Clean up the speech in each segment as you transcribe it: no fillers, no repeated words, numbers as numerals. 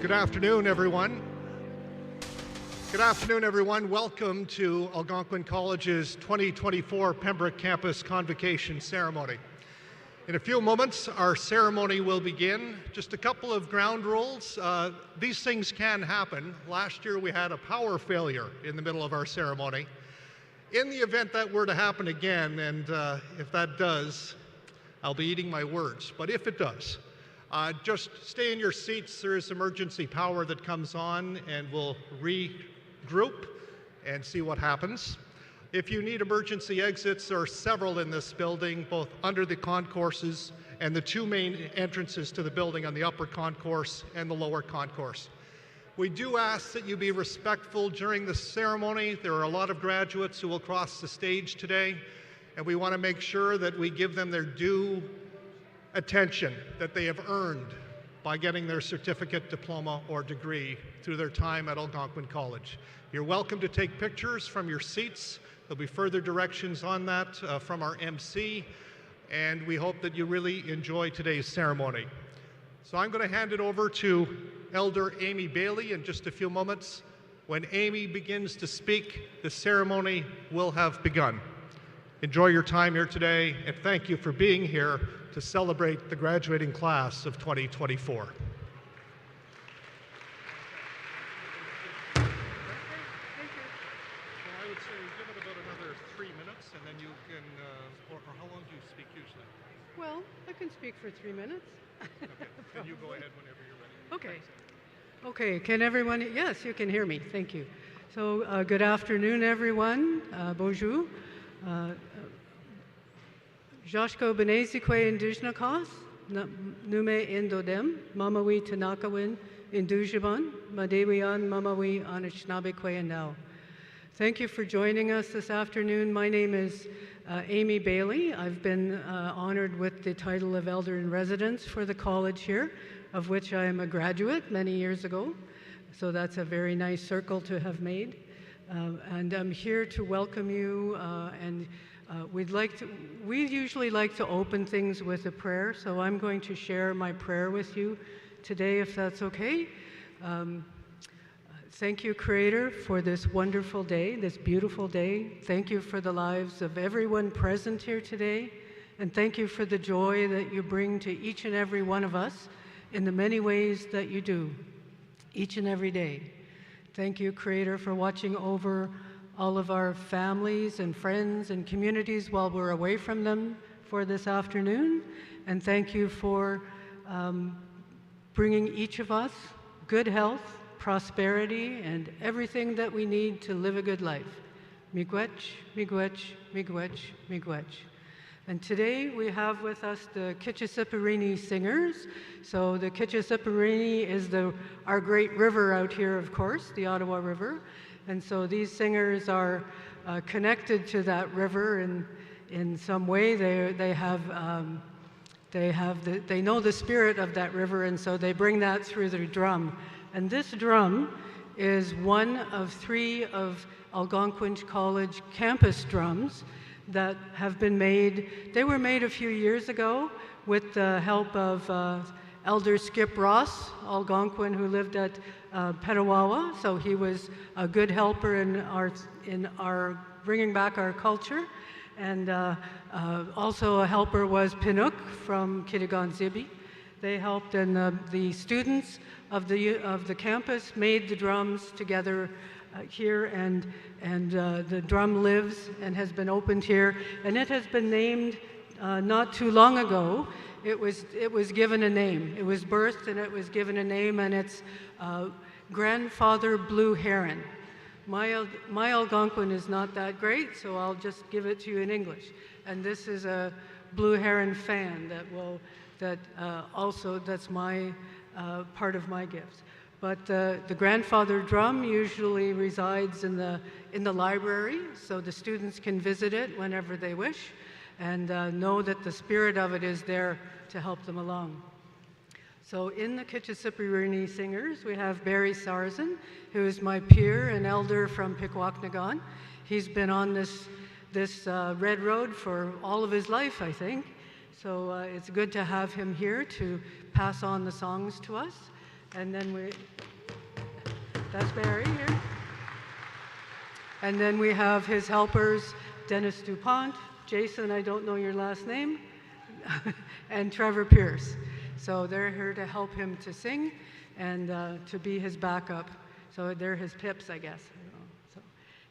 Good afternoon, everyone. Good afternoon, everyone. Welcome to Algonquin College's 2024 Pembroke Campus Convocation ceremony. In a few moments, our ceremony will begin. Just a couple of ground rules. These things can happen. Last year, we had a power failure in the middle of our ceremony. In the event that were to happen again, and if that does, I'll be eating my words, but if it does, just stay in your seats. There is emergency power that comes on, and we'll regroup and see what happens. If you need emergency exits, there are several in this building, both under the concourses and the two main entrances to the building on the upper concourse and the lower concourse. We do ask that you be respectful during the ceremony. There are a lot of graduates who will cross the stage today, and we want to make sure that we give them their due attention that they have earned by getting their certificate, diploma, or degree through their time at Algonquin College. You're welcome to take pictures from your seats. There'll be further directions on that from our MC, and we hope that you really enjoy today's ceremony. So I'm going to hand it over to Elder Amy Bailey in just a few moments. When Amy begins to speak, the ceremony will have begun. Enjoy your time here today, and thank you for being here to celebrate the graduating class of 2024. I would say give it about another 3 minutes, and then you can, or how long do you speak usually? Well, I can speak for 3 minutes. Okay, then you go ahead whenever you're ready. Okay. Okay, can everyone, yes, you can hear me, thank you. So good afternoon, everyone. Bonjour. Joshko Benezikwe Indigenous, Nume Indodem, Mamawi Tanakawin, Indujiban, Madewian, Mamawi Anishinabekwe and now. Thank you for joining us this afternoon. My name is Amy Bailey. I've been honored with the title of Elder in Residence for the college here, of which I am a graduate many years ago. So that's a very nice circle to have made. And I'm here to welcome you we usually like to open things with a prayer, so I'm going to share my prayer with you today, if that's okay. Thank you, Creator, for this wonderful day, this beautiful day. Thank you for the lives of everyone present here today, and thank you for the joy that you bring to each and every one of us in the many ways that you do, each and every day. Thank you, Creator, for watching over all of our families and friends and communities while we're away from them for this afternoon. And thank you for bringing each of us good health, prosperity, and everything that we need to live a good life. Miigwech, miigwech, miigwech, miigwech. And today we have with us the Kitchissipparini singers. So the Kitchissipparini is our great river out here, of course, the Ottawa River. And so these singers are connected to that river in some way. They know the spirit of that river, and so they bring that through their drum. And this drum is one of 3 of Algonquin College campus drums that have been made. They were made a few years ago with the help of Elder Skip Ross, Algonquin, who lived at Petawawa. So he was a good helper in our bringing back our culture. And also a helper was Pembroke from Kitigan-Zibi. They helped, and the students of the campus made the drums together here, and the drum lives and has been opened here. And it has been named not too long ago. It was given a name. It was birthed and it was given a name, and it's Grandfather Blue Heron. My Algonquin is not that great, so I'll just give it to you in English. And this is a Blue Heron fan that's my part of my gifts. But the grandfather drum usually resides in the library, so the students can visit it whenever they wish, and know that the spirit of it is there to help them along. So in the Kitchissipparini singers, we have Barry Sarzan, who is my peer and elder from Pikwakanagan. He's been on this red road for all of his life, I think. So it's good to have him here to pass on the songs to us. And then that's Barry here. And then we have his helpers, Dennis DuPont, Jason, I don't know your last name, and Trevor Pierce. So they're here to help him to sing and to be his backup. So they're his pips, I guess. I don't know. So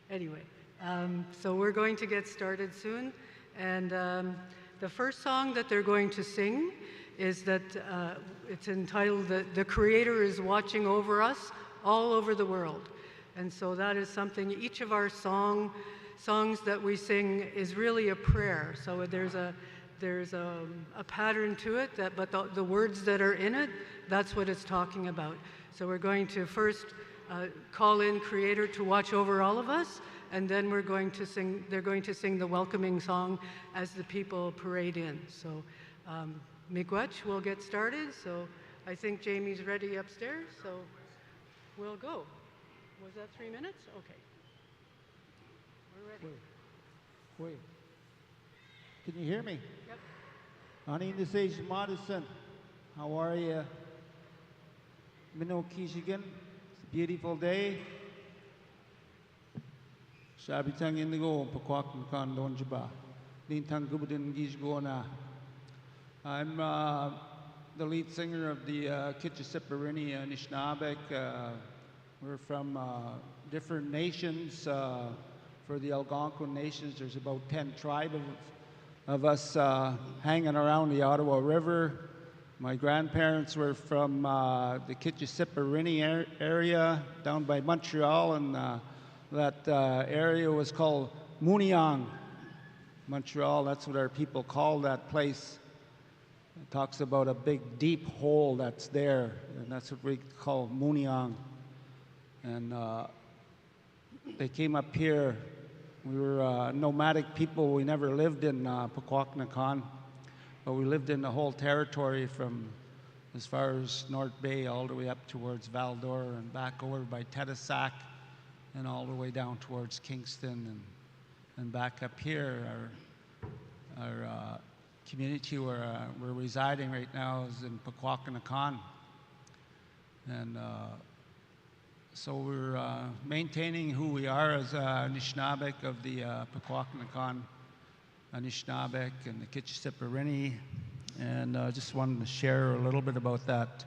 anyway, so we're going to get started soon. And the first song that they're going to sing is that it's entitled The Creator is Watching Over Us All Over the World. And so that is something, each of our songs that we sing is really a prayer. So there's a pattern to it, but the words that are in it, that's what it's talking about. So we're going to first call in Creator to watch over all of us, and then they're going to sing the welcoming song as the people parade in. So miigwech, we'll get started. So I think Jamie's ready upstairs, so we'll go. Was that 3 minutes? Okay. We're ready. Wait. Can you hear me? Yep. Ani this is Madison. How are you? Minnow Kishigan. It's a beautiful day. Shabitang indigo, Pakwak Makan Donjaba. Lintang Gubudin Gishgona. I'm the lead singer of the Kitchisiparini Anishinaabeg. We're from different nations. For the Algonquin nations, there's about 10 tribes of us hanging around the Ottawa River. My grandparents were from the Kitchisiparini area down by Montreal, and that area was called Muniang. Montreal, that's what our people call that place. It talks about a big deep hole that's there, and that's what we call Muniang. And they came up here. We were nomadic people. We never lived in Pakwaknakan, but we lived in the whole territory from as far as North Bay all the way up towards Val-d'Or and back over by Tedessac and all the way down towards Kingston and back up here. Our community where we're residing right now is in Pakwaknakan. And so we're maintaining who we are as Anishinaabeg of the Pakwaknakan Anishinaabeg and the Kitchisiparini, and just wanted to share a little bit about that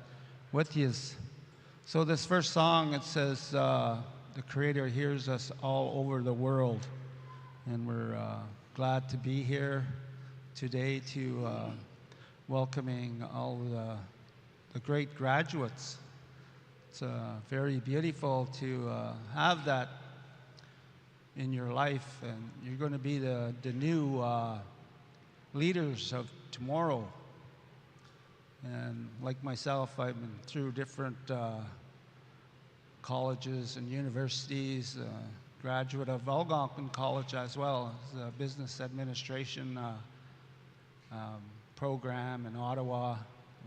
with you. So this first song, it says, the Creator hears us all over the world, and we're glad to be here today to welcoming all the great graduates. It's very beautiful to have that in your life, and you're going to be the new leaders of tomorrow. And like myself, I've been through different colleges and universities, graduate of Algonquin College as well, as a business administration program in Ottawa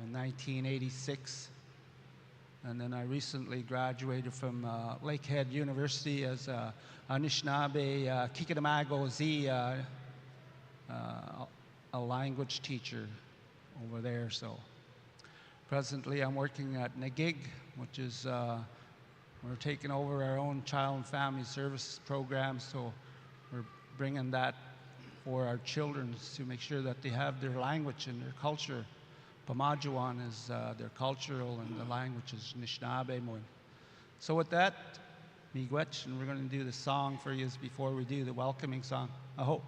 in 1986. And then I recently graduated from Lakehead University as a Anishinaabe Kikitamago Z, a language teacher over there. So presently I'm working at Nagig, which is, we're taking over our own child and family services program. So we're bringing that for our children to make sure that they have their language and their culture. Pamajuan is their cultural, and the language is Anishinaabe. So with that, miigwech, and we're going to do the song for you before we do the welcoming song. Aho.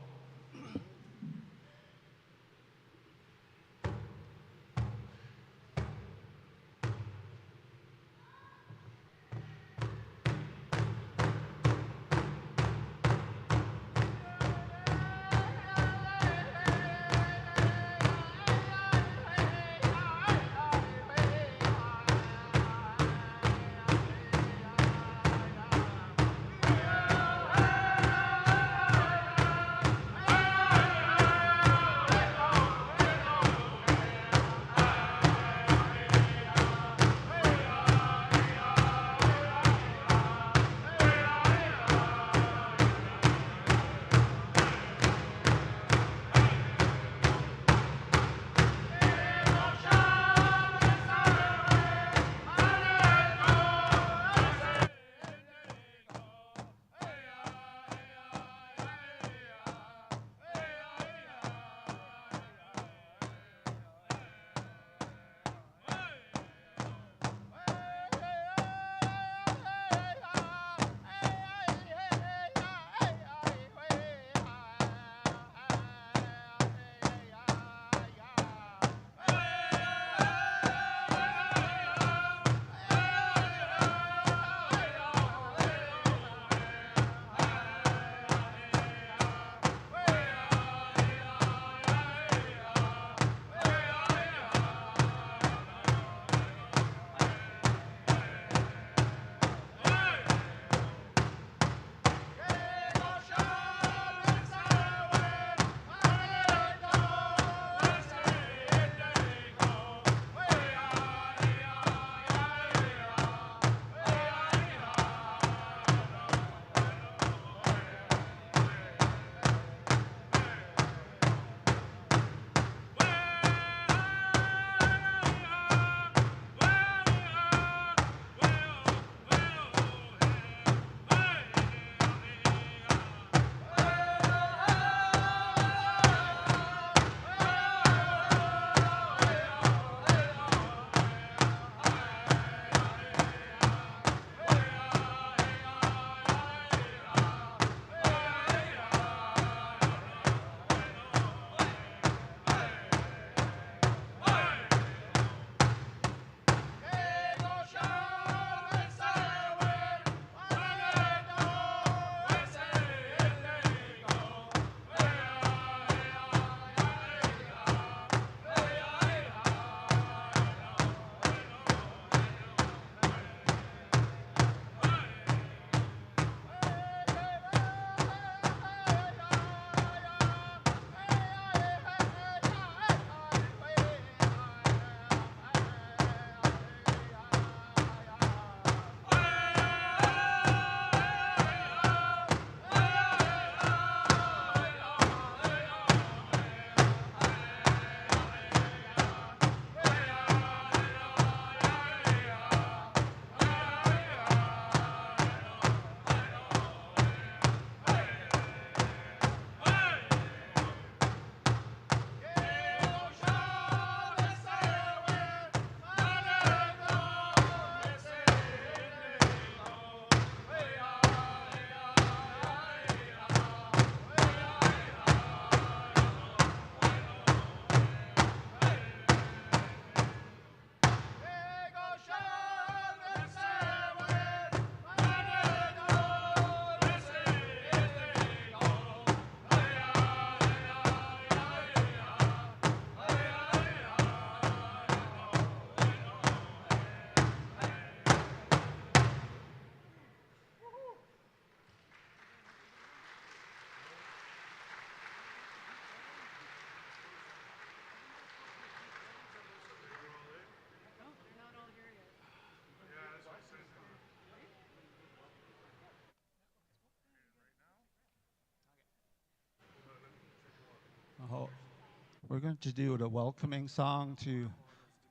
we're going to do the welcoming song to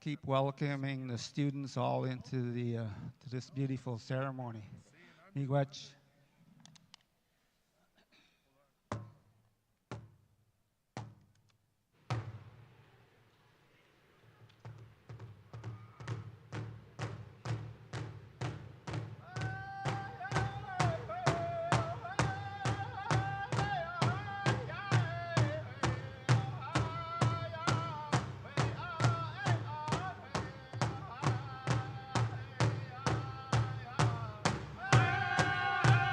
keep welcoming the students all into to this beautiful ceremony. Miigwech. Hey!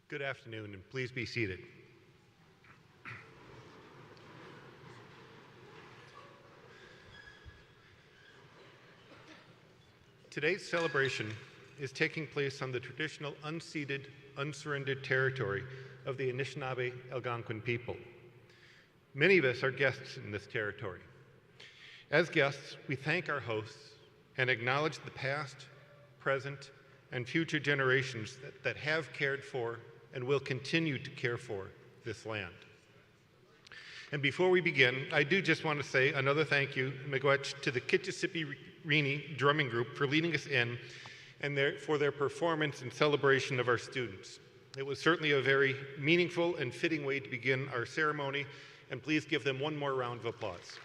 Good afternoon, and please be seated. Today's celebration is taking place on the traditional unceded, unsurrendered territory of the Anishinaabe Algonquin people. Many of us are guests in this territory. As guests, we thank our hosts and acknowledge the past, present, and future generations that have cared for and will continue to care for this land. And before we begin, I do just want to say another thank you, miigwech, to the Kitchissippi-Rini drumming group for leading us in and for their performance and celebration of our students. It was certainly a very meaningful and fitting way to begin our ceremony, and please give them one more round of applause.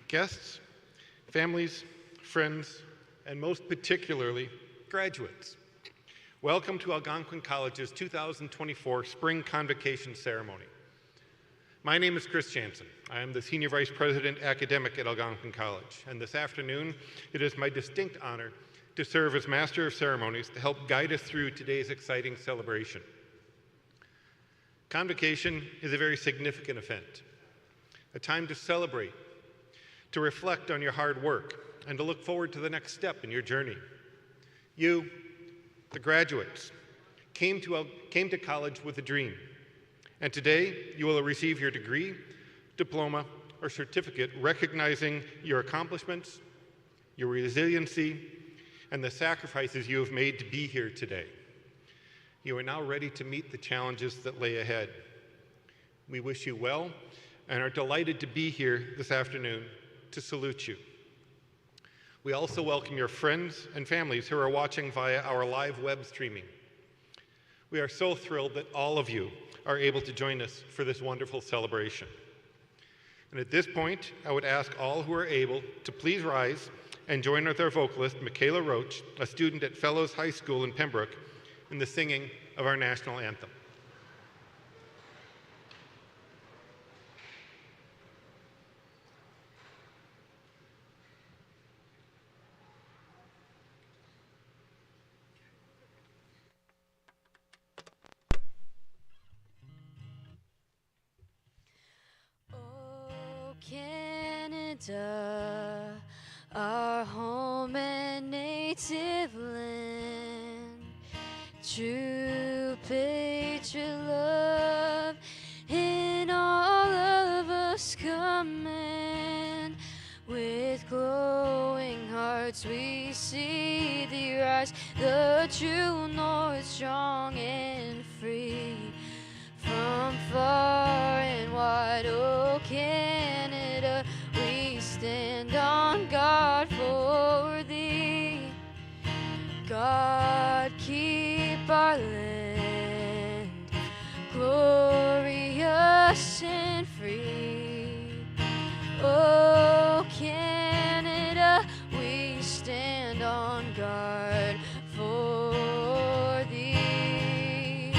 Guests, families, friends, and most particularly, graduates. Welcome to Algonquin College's 2024 Spring Convocation Ceremony. My name is Chris Jansen. I am the Senior Vice President Academic at Algonquin College, and this afternoon it is my distinct honor to serve as Master of Ceremonies to help guide us through today's exciting celebration. Convocation is a very significant event, a time to celebrate, to reflect on your hard work, and to look forward to the next step in your journey. You, the graduates, came to college with a dream, and today you will receive your degree, diploma, or certificate recognizing your accomplishments, your resiliency, and the sacrifices you have made to be here today. You are now ready to meet the challenges that lay ahead. We wish you well and are delighted to be here this afternoon to salute you. We also welcome your friends and families who are watching via our live web streaming. We are so thrilled that all of you are able to join us for this wonderful celebration. And at this point, I would ask all who are able to please rise and join with our vocalist, Michaela Roach, a student at Fellows High School in Pembroke, in the singing of our national anthem. Canada, our home and native land, true patriot love in all of us command. With glowing hearts we see thee rise, the true north strong and free. From far and wide, oh Canada, we stand on guard for thee. God, keep our land glorious and free. Oh Canada, we stand on guard for thee.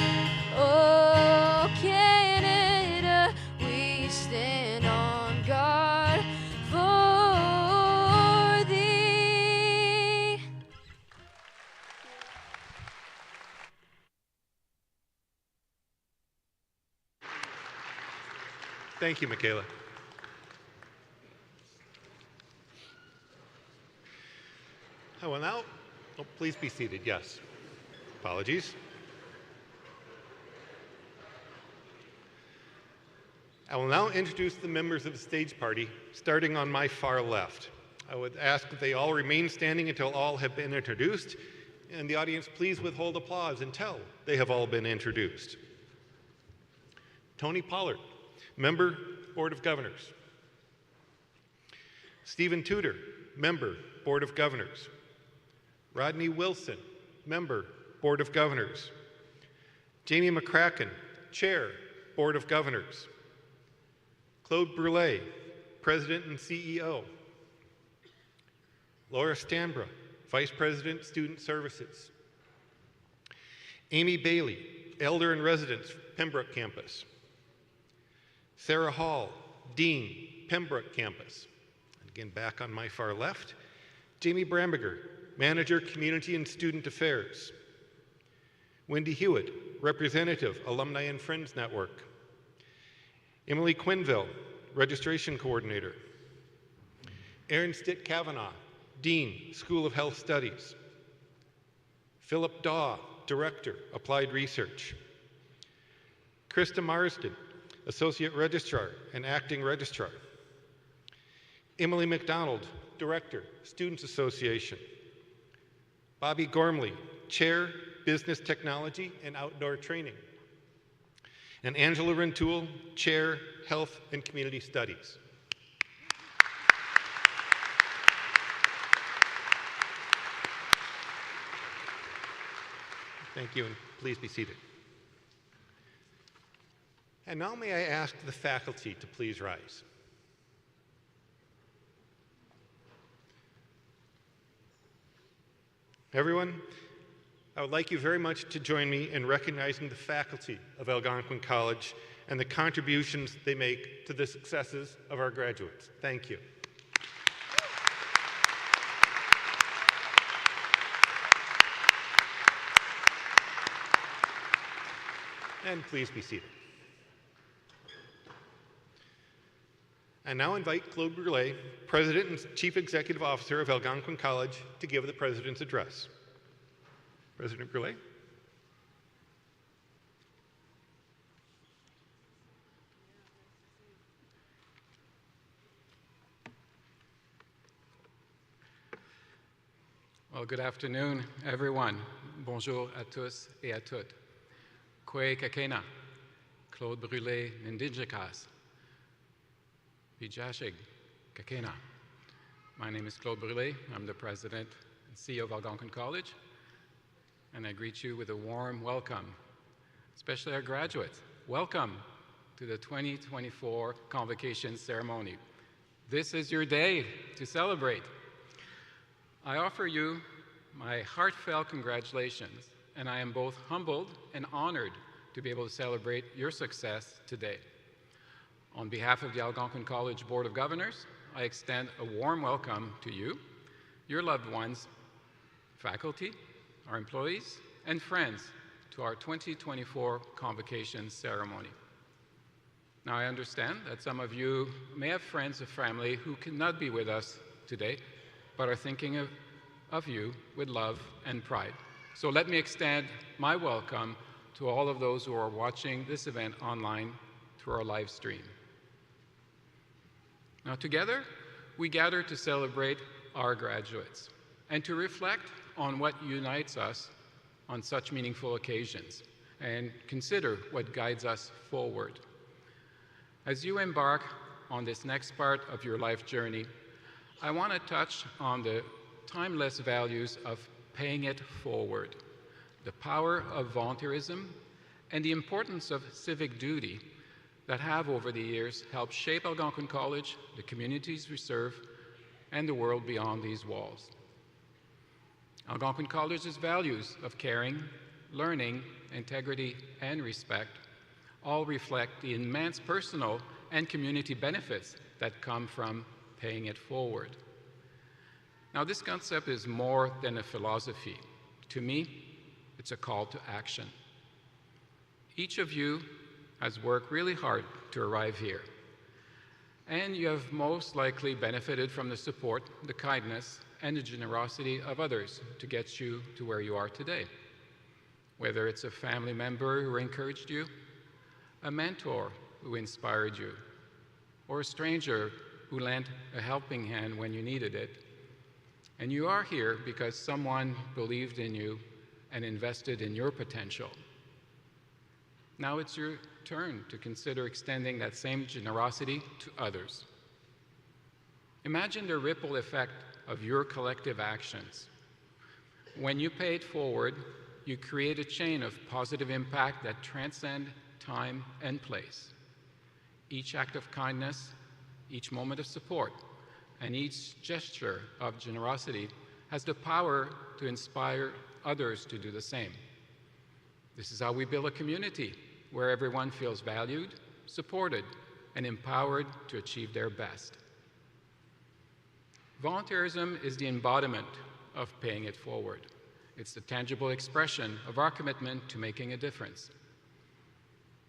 Oh Canada, we stand on guard for thee. Thank you, Michaela. I will now, please be seated, yes. Apologies. I will now introduce the members of the stage party, starting on my far left. I would ask that they all remain standing until all have been introduced, and the audience please withhold applause until they have all been introduced. Tony Pollard, Member, Board of Governors. Stephen Tudor, Member, Board of Governors. Rodney Wilson, Member, Board of Governors. Jamie McCracken, Chair, Board of Governors. Claude Brulé, President and CEO. Laura Stanbra, Vice President, Student Services. Amy Bailey, Elder in Residence, Pembroke Campus. Sarah Hall, Dean, Pembroke Campus. And Again, back on my far left, Jamie Bramberger, Manager, Community and Student Affairs. Wendy Hewitt, Representative, Alumni and Friends Network. Emily Quinville, Registration Coordinator. Aaron Stitt Kavanaugh, Dean, School of Health Studies. Philip Daw, Director, Applied Research. Krista Marsden, Associate Registrar and Acting Registrar. Emily McDonald, Director, Students Association. Bobby Gormley, Chair, Business Technology and Outdoor Training. And Angela Rintoul, Chair, Health and Community Studies. Thank you, and please be seated. And now may I ask the faculty to please rise. Everyone, I would like you very much to join me in recognizing the faculty of Algonquin College and the contributions they make to the successes of our graduates. Thank you. And please be seated. I now invite Claude Brulé, President and Chief Executive Officer of Algonquin College, to give the President's address. President Brulé. Well, good afternoon, everyone. Bonjour à tous et à toutes. Kwe kakena, Claude Brulé Nindigikas. Bijashig kakena. My name is Claude Brulé. I'm the President and CEO of Algonquin College. And I greet you with a warm welcome, especially our graduates. Welcome to the 2024 Convocation ceremony. This is your day to celebrate. I offer you my heartfelt congratulations, and I am both humbled and honored to be able to celebrate your success today. On behalf of the Algonquin College Board of Governors, I extend a warm welcome to you, your loved ones, faculty, our employees, and friends to our 2024 Convocation ceremony. Now, I understand that some of you may have friends or family who cannot be with us today, but are thinking of you with love and pride. So let me extend my welcome to all of those who are watching this event online through our live stream. Now, together, we gather to celebrate our graduates and to reflect on what unites us on such meaningful occasions and consider what guides us forward. As you embark on this next part of your life journey, I want to touch on the timeless values of paying it forward, the power of volunteerism, and the importance of civic duty that have over the years helped shape Algonquin College, the communities we serve, and the world beyond these walls. Algonquin College's values of caring, learning, integrity, and respect all reflect the immense personal and community benefits that come from paying it forward. Now, this concept is more than a philosophy. To me, it's a call to action. Each of you has worked really hard to arrive here, and you have most likely benefited from the support, the kindness, and the generosity of others to get you to where you are today. Whether it's a family member who encouraged you, a mentor who inspired you, or a stranger who lent a helping hand when you needed it. And you are here because someone believed in you and invested in your potential. Now it's your turn to consider extending that same generosity to others. Imagine the ripple effect of your collective actions. When you pay it forward, you create a chain of positive impact that transcend time and place. Each act of kindness, each moment of support, and each gesture of generosity has the power to inspire others to do the same. This is how we build a community where everyone feels valued, supported, and empowered to achieve their best. Volunteerism is the embodiment of paying it forward. It's the tangible expression of our commitment to making a difference.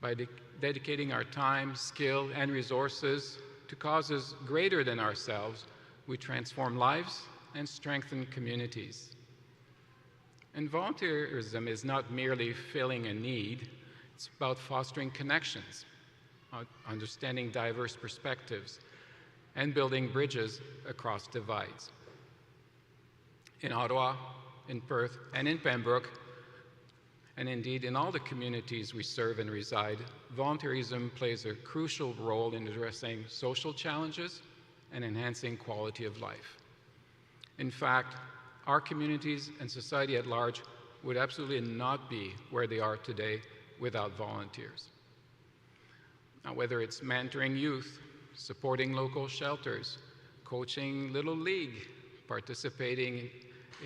By dedicating our time, skill, and resources to causes greater than ourselves, we transform lives and strengthen communities. And volunteerism is not merely filling a need, it's about fostering connections, understanding diverse perspectives, and building bridges across divides. In Ottawa, in Perth, and in Pembroke, and indeed in all the communities we serve and reside, volunteerism plays a crucial role in addressing social challenges and enhancing quality of life. In fact, our communities and society at large would absolutely not be where they are today without volunteers. Now, whether it's mentoring youth, supporting local shelters, coaching Little League, participating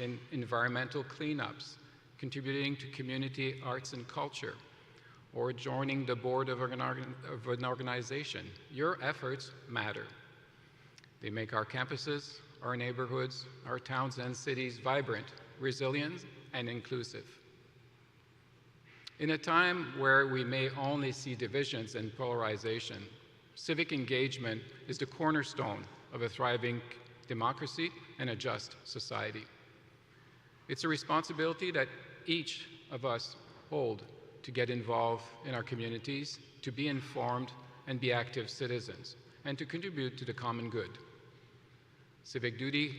in environmental cleanups, contributing to community arts and culture, or joining the board of an organization, your efforts matter. They make our campuses, our neighborhoods, our towns and cities vibrant, resilient, and inclusive. In a time where we may only see divisions and polarization, civic engagement is the cornerstone of a thriving democracy and a just society. It's a responsibility that each of us hold to get involved in our communities, to be informed and be active citizens, and to contribute to the common good. Civic duty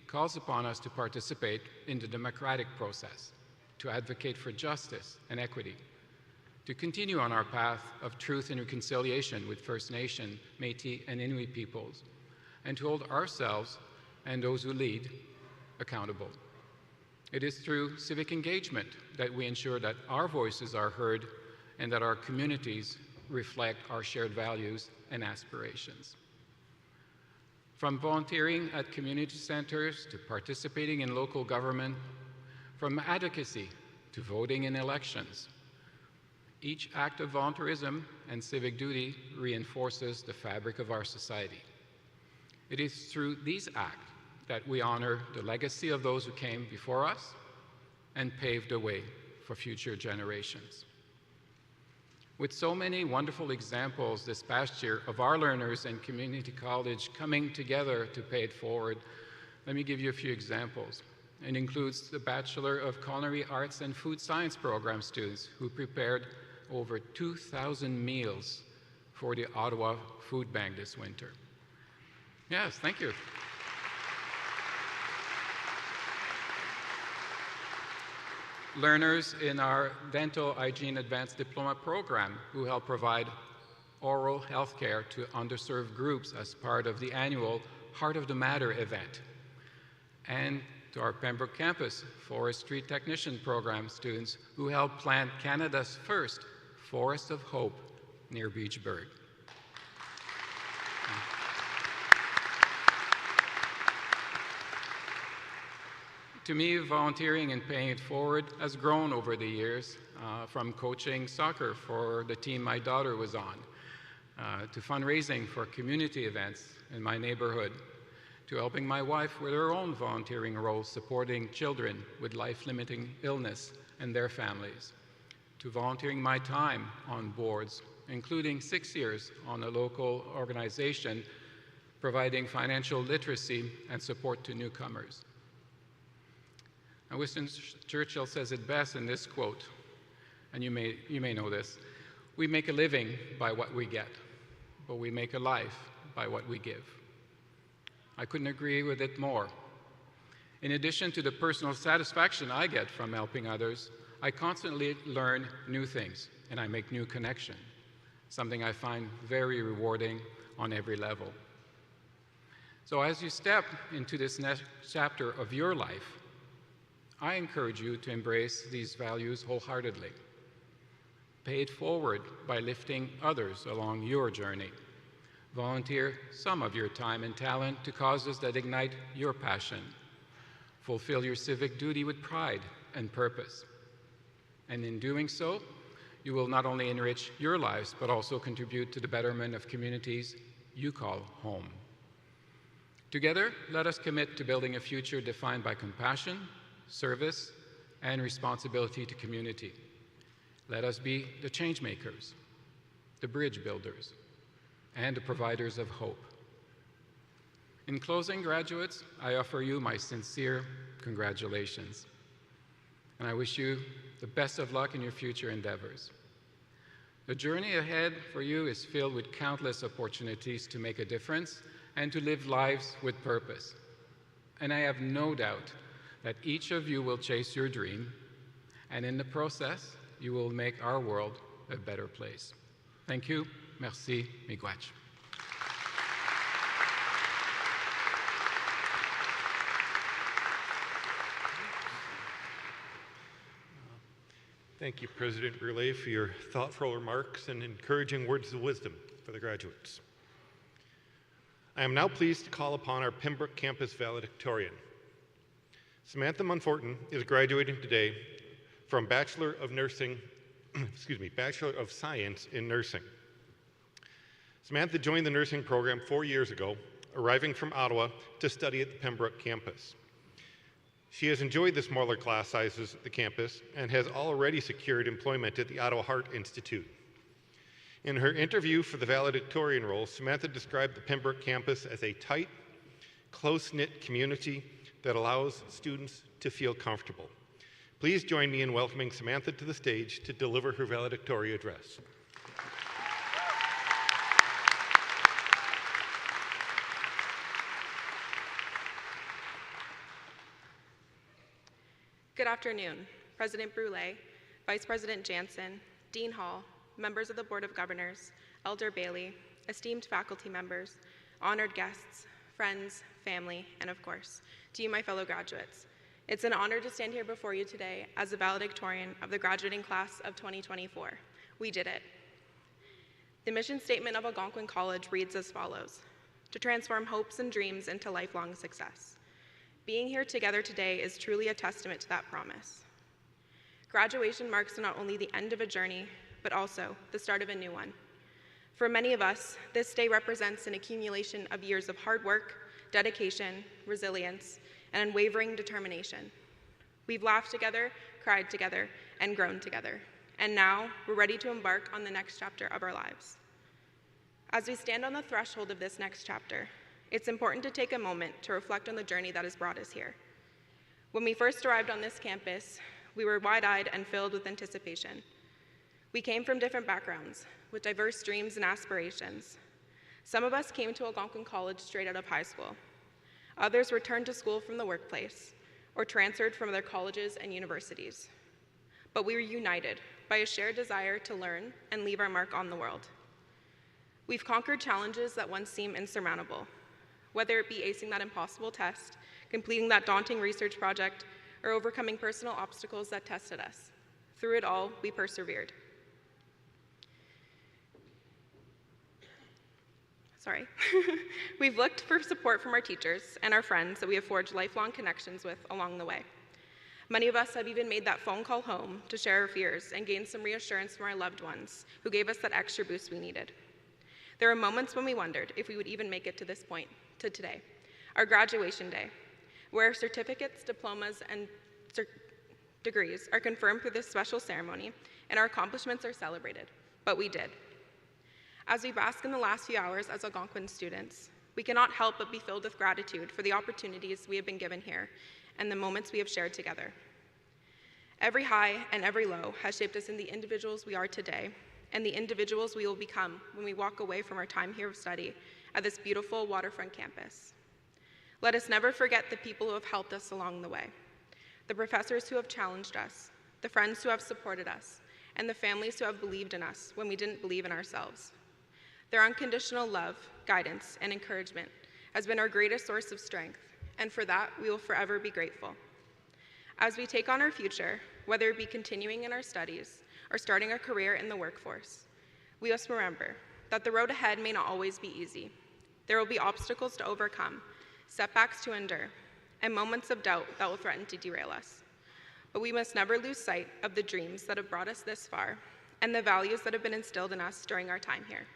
calls upon us to participate in the democratic process, to advocate for justice and equity, to continue on our path of truth and reconciliation with First Nation, Métis, and Inuit peoples, and to hold ourselves and those who lead accountable. It is through civic engagement that we ensure that our voices are heard and that our communities reflect our shared values and aspirations. From volunteering at community centers to participating in local government, from advocacy to voting in elections, each act of volunteerism and civic duty reinforces the fabric of our society. It is through these acts that we honor the legacy of those who came before us and paved the way for future generations. With so many wonderful examples this past year of our learners and community college coming together to pay it forward, let me give you a few examples. It includes the Bachelor of Culinary Arts and Food Science program students who prepared over 2,000 meals for the Ottawa Food Bank this winter. Yes, thank you. Learners in our Dental Hygiene Advanced Diploma program who help provide oral health care to underserved groups as part of the annual Heart of the Matter event. And to our Pembroke campus Forestry Technician program students who help plant Canada's first Forest of Hope near Beachburg. To me, volunteering and paying it forward has grown over the years, from coaching soccer for the team my daughter was on, to fundraising for community events in my neighborhood, to helping my wife with her own volunteering role supporting children with life-limiting illness and their families, to volunteering my time on boards, including 6 years on a local organization providing financial literacy and support to newcomers. Now, Winston Churchill says it best in this quote, and you may know this: "We make a living by what we get, but we make a life by what we give." I couldn't agree with it more. In addition to the personal satisfaction I get from helping others, I constantly learn new things and I make new connections, something I find very rewarding on every level. So as you step into this next chapter of your life, I encourage you to embrace these values wholeheartedly. Pay it forward by lifting others along your journey. Volunteer some of your time and talent to causes that ignite your passion. Fulfill your civic duty with pride and purpose. And in doing so, you will not only enrich your lives, but also contribute to the betterment of communities you call home. Together, let us commit to building a future defined by compassion, service, and responsibility to community. Let us be the change makers, the bridge builders, and the providers of hope. In closing, graduates, I offer you my sincere congratulations, and I wish you the best of luck in your future endeavors. The journey ahead for you is filled with countless opportunities to make a difference and to live lives with purpose. And I have no doubt that each of you will chase your dream, and in the process, you will make our world a better place. Thank you. Merci. Miigwech. Thank you, President Brulé, for your thoughtful remarks and encouraging words of wisdom for the graduates. I am now pleased to call upon our Pembroke campus valedictorian. Samantha Monforton is graduating today from Bachelor of Science in Nursing. Samantha joined the nursing program 4 years ago, arriving from Ottawa to study at the Pembroke campus. She has enjoyed the smaller class sizes at the campus and has already secured employment at the Ottawa Heart Institute. In her interview for the valedictorian role, Samantha described the Pembroke campus as a tight, close-knit community that allows students to feel comfortable. Please join me in welcoming Samantha to the stage to deliver her valedictorian address. Good afternoon, President Brulé, Vice President Jansen, Dean Hall, members of the Board of Governors, Elder Bailey, esteemed faculty members, honored guests, friends, family, and of course, to you, my fellow graduates. It's an honor to stand here before you today as the valedictorian of the graduating class of 2024. We did it. The mission statement of Algonquin College reads as follows: to transform hopes and dreams into lifelong success. Being here together today is truly a testament to that promise. Graduation marks not only the end of a journey, but also the start of a new one. For many of us, this day represents an accumulation of years of hard work, dedication, resilience, and unwavering determination. We've laughed together, cried together, and grown together. And now, we're ready to embark on the next chapter of our lives. As we stand on the threshold of this next chapter, it's important to take a moment to reflect on the journey that has brought us here. When we first arrived on this campus, we were wide-eyed and filled with anticipation. We came from different backgrounds, with diverse dreams and aspirations. Some of us came to Algonquin College straight out of high school. Others returned to school from the workplace, or transferred from other colleges and universities. But we were united by a shared desire to learn and leave our mark on the world. We've conquered challenges that once seemed insurmountable, whether it be acing that impossible test, completing that daunting research project, or overcoming personal obstacles that tested us. Through it all, we persevered. We've looked for support from our teachers and our friends that we have forged lifelong connections with along the way. Many of us have even made that phone call home to share our fears and gain some reassurance from our loved ones who gave us that extra boost we needed. There were moments when we wondered if we would even make it to this point, to today, our graduation day, where certificates, diplomas, and degrees are confirmed through this special ceremony and our accomplishments are celebrated, but we did. As we bask in the last few hours as Algonquin students, we cannot help but be filled with gratitude for the opportunities we have been given here and the moments we have shared together. Every high and every low has shaped us in the individuals we are today and the individuals we will become when we walk away from our time here of study at this beautiful waterfront campus. Let us never forget the people who have helped us along the way, the professors who have challenged us, the friends who have supported us, and the families who have believed in us when we didn't believe in ourselves. Their unconditional love, guidance, and encouragement has been our greatest source of strength, and for that, we will forever be grateful. As we take on our future, whether it be continuing in our studies or starting a career in the workforce, we must remember that the road ahead may not always be easy. There will be obstacles to overcome, setbacks to endure, and moments of doubt that will threaten to derail us. But we must never lose sight of the dreams that have brought us this far and the values that have been instilled in us during our time here,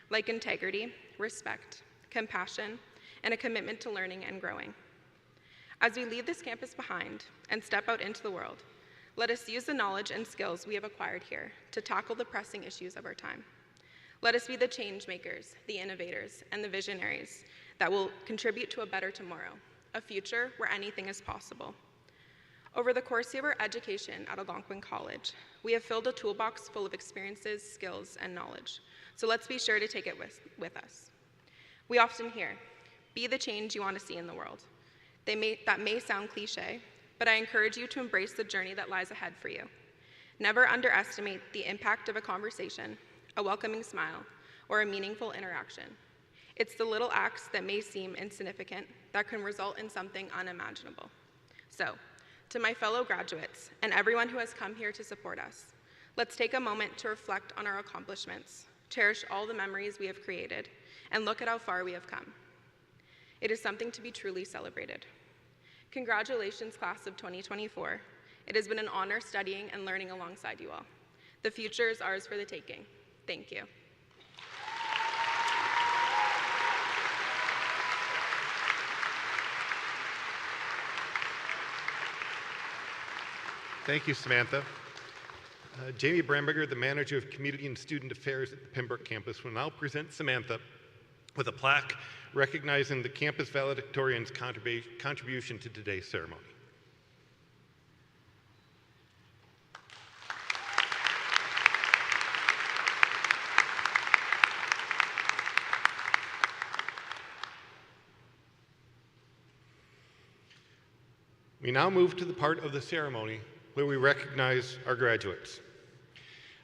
like integrity, respect, compassion, and a commitment to learning and growing. As we leave this campus behind and step out into the world, let us use the knowledge and skills we have acquired here to tackle the pressing issues of our time. Let us be the change makers, the innovators, and the visionaries that will contribute to a better tomorrow, a future where anything is possible. Over the course of our education at Algonquin College, we have filled a toolbox full of experiences, skills, and knowledge. So let's be sure to take it with us. We often hear, be the change you want to see in the world. That may sound cliche, but I encourage you to embrace the journey that lies ahead for you. Never underestimate the impact of a conversation, a welcoming smile, or a meaningful interaction. It's the little acts that may seem insignificant that can result in something unimaginable. So, to my fellow graduates and everyone who has come here to support us, let's take a moment to reflect on our accomplishments, cherish all the memories we have created, and look at how far we have come. It is something to be truly celebrated. Congratulations, class of 2024. It has been an honor studying and learning alongside you all. The future is ours for the taking. Thank you. Thank you, Samantha. Jamie Bramberger, the Manager of Community and Student Affairs at the Pembroke campus, will now present Samantha with a plaque recognizing the campus valedictorian's contribution to today's ceremony. We now move to the part of the ceremony where we recognize our graduates.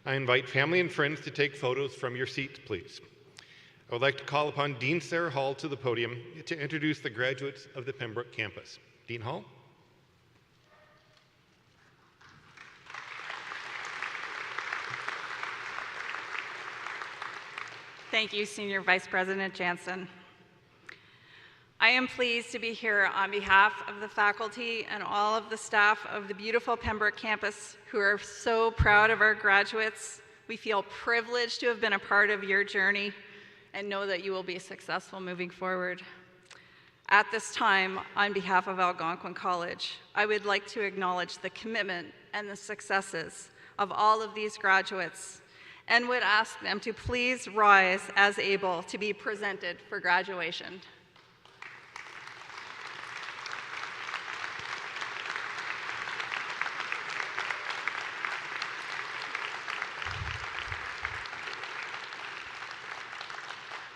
I invite family and friends to take photos from your seats, please. I would like to call upon Dean Sarah Hall to the podium to introduce the graduates of the Pembroke campus. Dean Hall. Thank you, Senior Vice President Jansen. I am pleased to be here on behalf of the faculty and all of the staff of the beautiful Pembroke campus who are so proud of our graduates. We feel privileged to have been a part of your journey and know that you will be successful moving forward. At this time, on behalf of Algonquin College, I would like to acknowledge the commitment and the successes of all of these graduates and would ask them to please rise as able to be presented for graduation.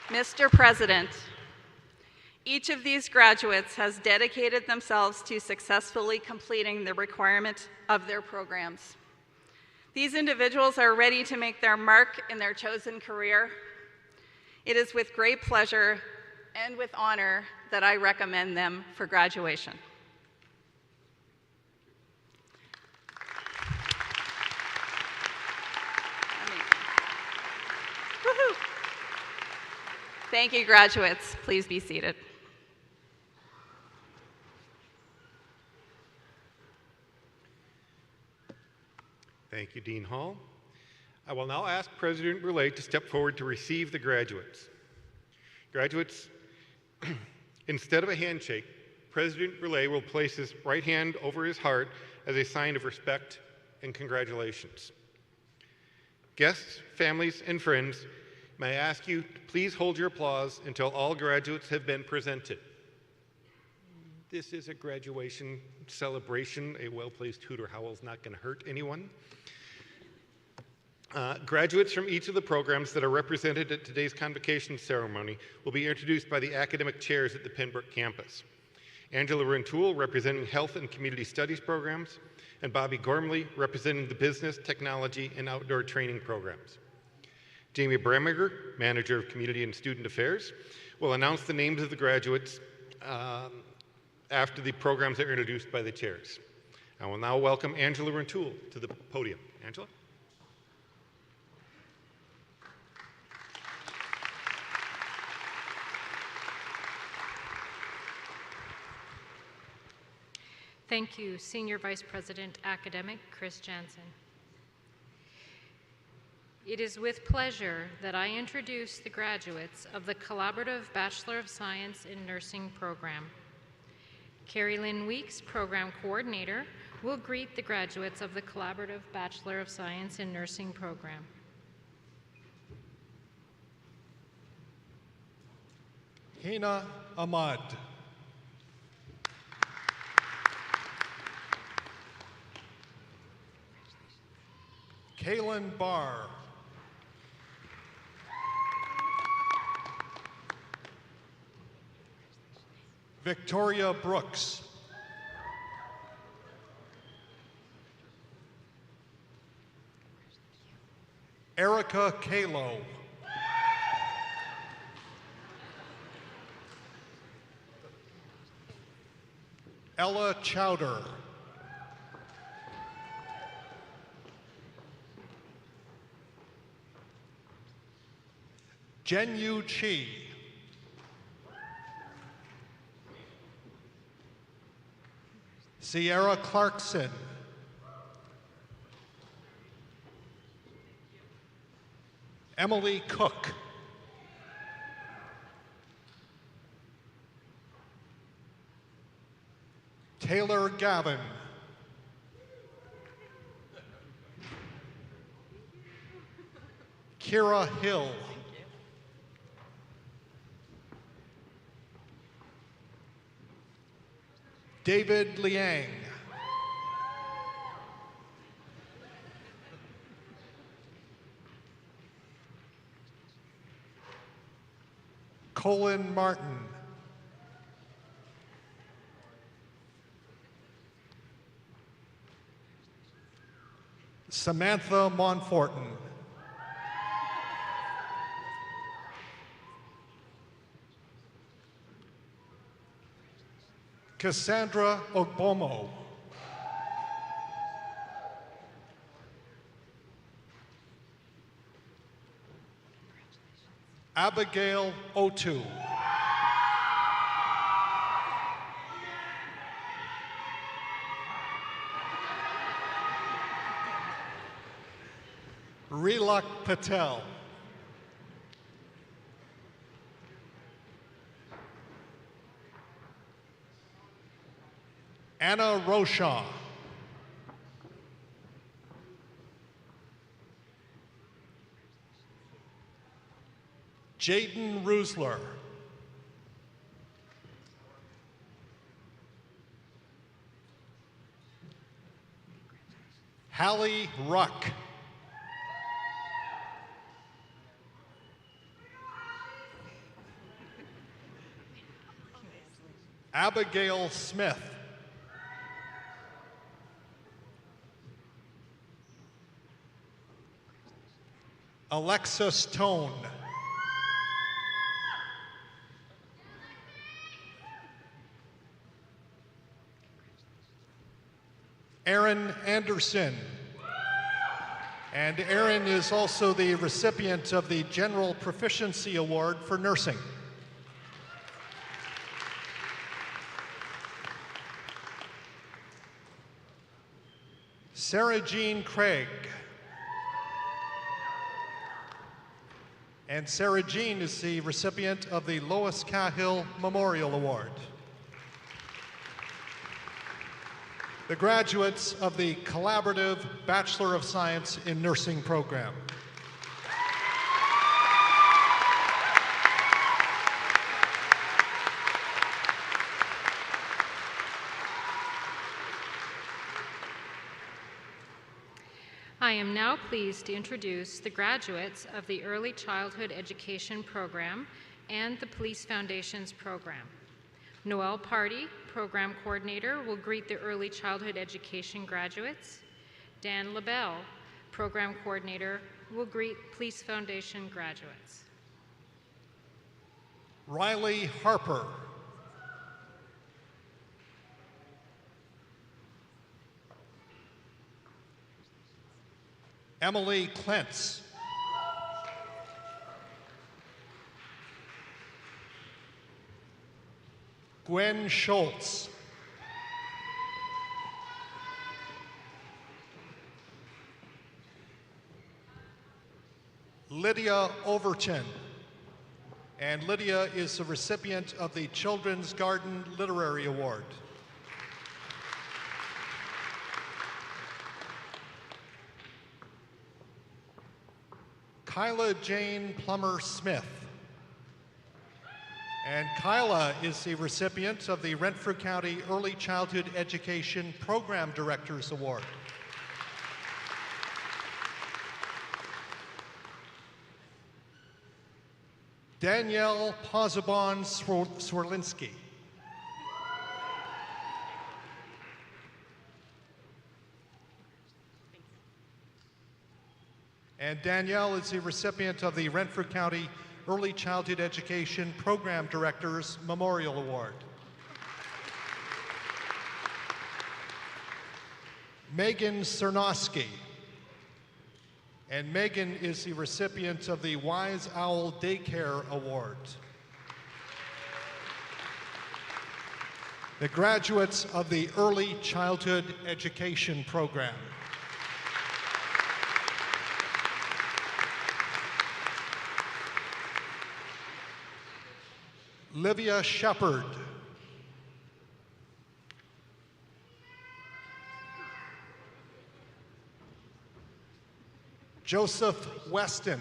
Mr. President, each of these graduates has dedicated themselves to successfully completing the requirement of their programs. These individuals are ready to make their mark in their chosen career. It is with great pleasure and with honor that I recommend them for graduation. Woohoo! Thank you, graduates. Please be seated. Thank you, Dean Hall. I will now ask President Brule to step forward to receive the graduates. Graduates, instead of a handshake, President Brule will place his right hand over his heart as a sign of respect and congratulations. Guests, families, and friends, may I ask you to please hold your applause until all graduates have been presented. This is a graduation celebration. A well-placed hoot or howl is not going to hurt anyone. Graduates from each of the programs that are represented at today's convocation ceremony will be introduced by the academic chairs at the Pembroke campus. Angela Rentoul, representing Health and Community Studies programs, and Bobby Gormley, representing the Business, Technology, and Outdoor Training programs. Jamie Bramberger, Manager of Community and Student Affairs, will announce the names of the graduates after the programs are introduced by the chairs. I will now welcome Angela Rentoul to the podium. Angela? Thank you, Senior Vice President Academic Chris Jansen. It is with pleasure that I introduce the graduates of the Collaborative Bachelor of Science in Nursing program. Carrie Lynn Weeks, Program Coordinator, will greet the graduates of the Collaborative Bachelor of Science in Nursing program. Hina Ahmad. Kaylin Barr. Victoria Brooks. Erica Kalo. Ella Chowder. Jen-Yu Chi. Sierra Clarkson. Emily Cook. Taylor Gavin. Kira Hill. David Liang. Colin Martin. Samantha Monforton. Cassandra Ogbomo. Abigail Otu. Rilak Patel. Anna Roshaw. Jaden Rusler. Hallie Ruck. Abigail Smith. Alexis Tone. Aaron Anderson. And Aaron is also the recipient of the General Proficiency Award for Nursing. Sarah Jean Craig. And Sarah Jean is the recipient of the Lois Cahill Memorial Award. The graduates of the Collaborative Bachelor of Science in Nursing program. I am now pleased to introduce the graduates of the Early Childhood Education program and the Police Foundation's program. Noelle Party, Program Coordinator, will greet the Early Childhood Education graduates. Dan LaBelle, Program Coordinator, will greet Police Foundation graduates. Riley Harper. Emily Klentz. Gwen Schultz. Lydia Overton. And Lydia is the recipient of the Children's Garden Literary Award. Kyla Jane Plummer Smith. And Kyla is the recipient of the Renfrew County Early Childhood Education Program Directors Award. Danielle Pozobon Swerlinski. And Danielle is the recipient of the Renfrew County Early Childhood Education Program Directors Memorial Award. Megan Cernosky. And Megan is the recipient of the Wise Owl Daycare Award. The graduates of the Early Childhood Education Program. Livia Shepard. Joseph Weston.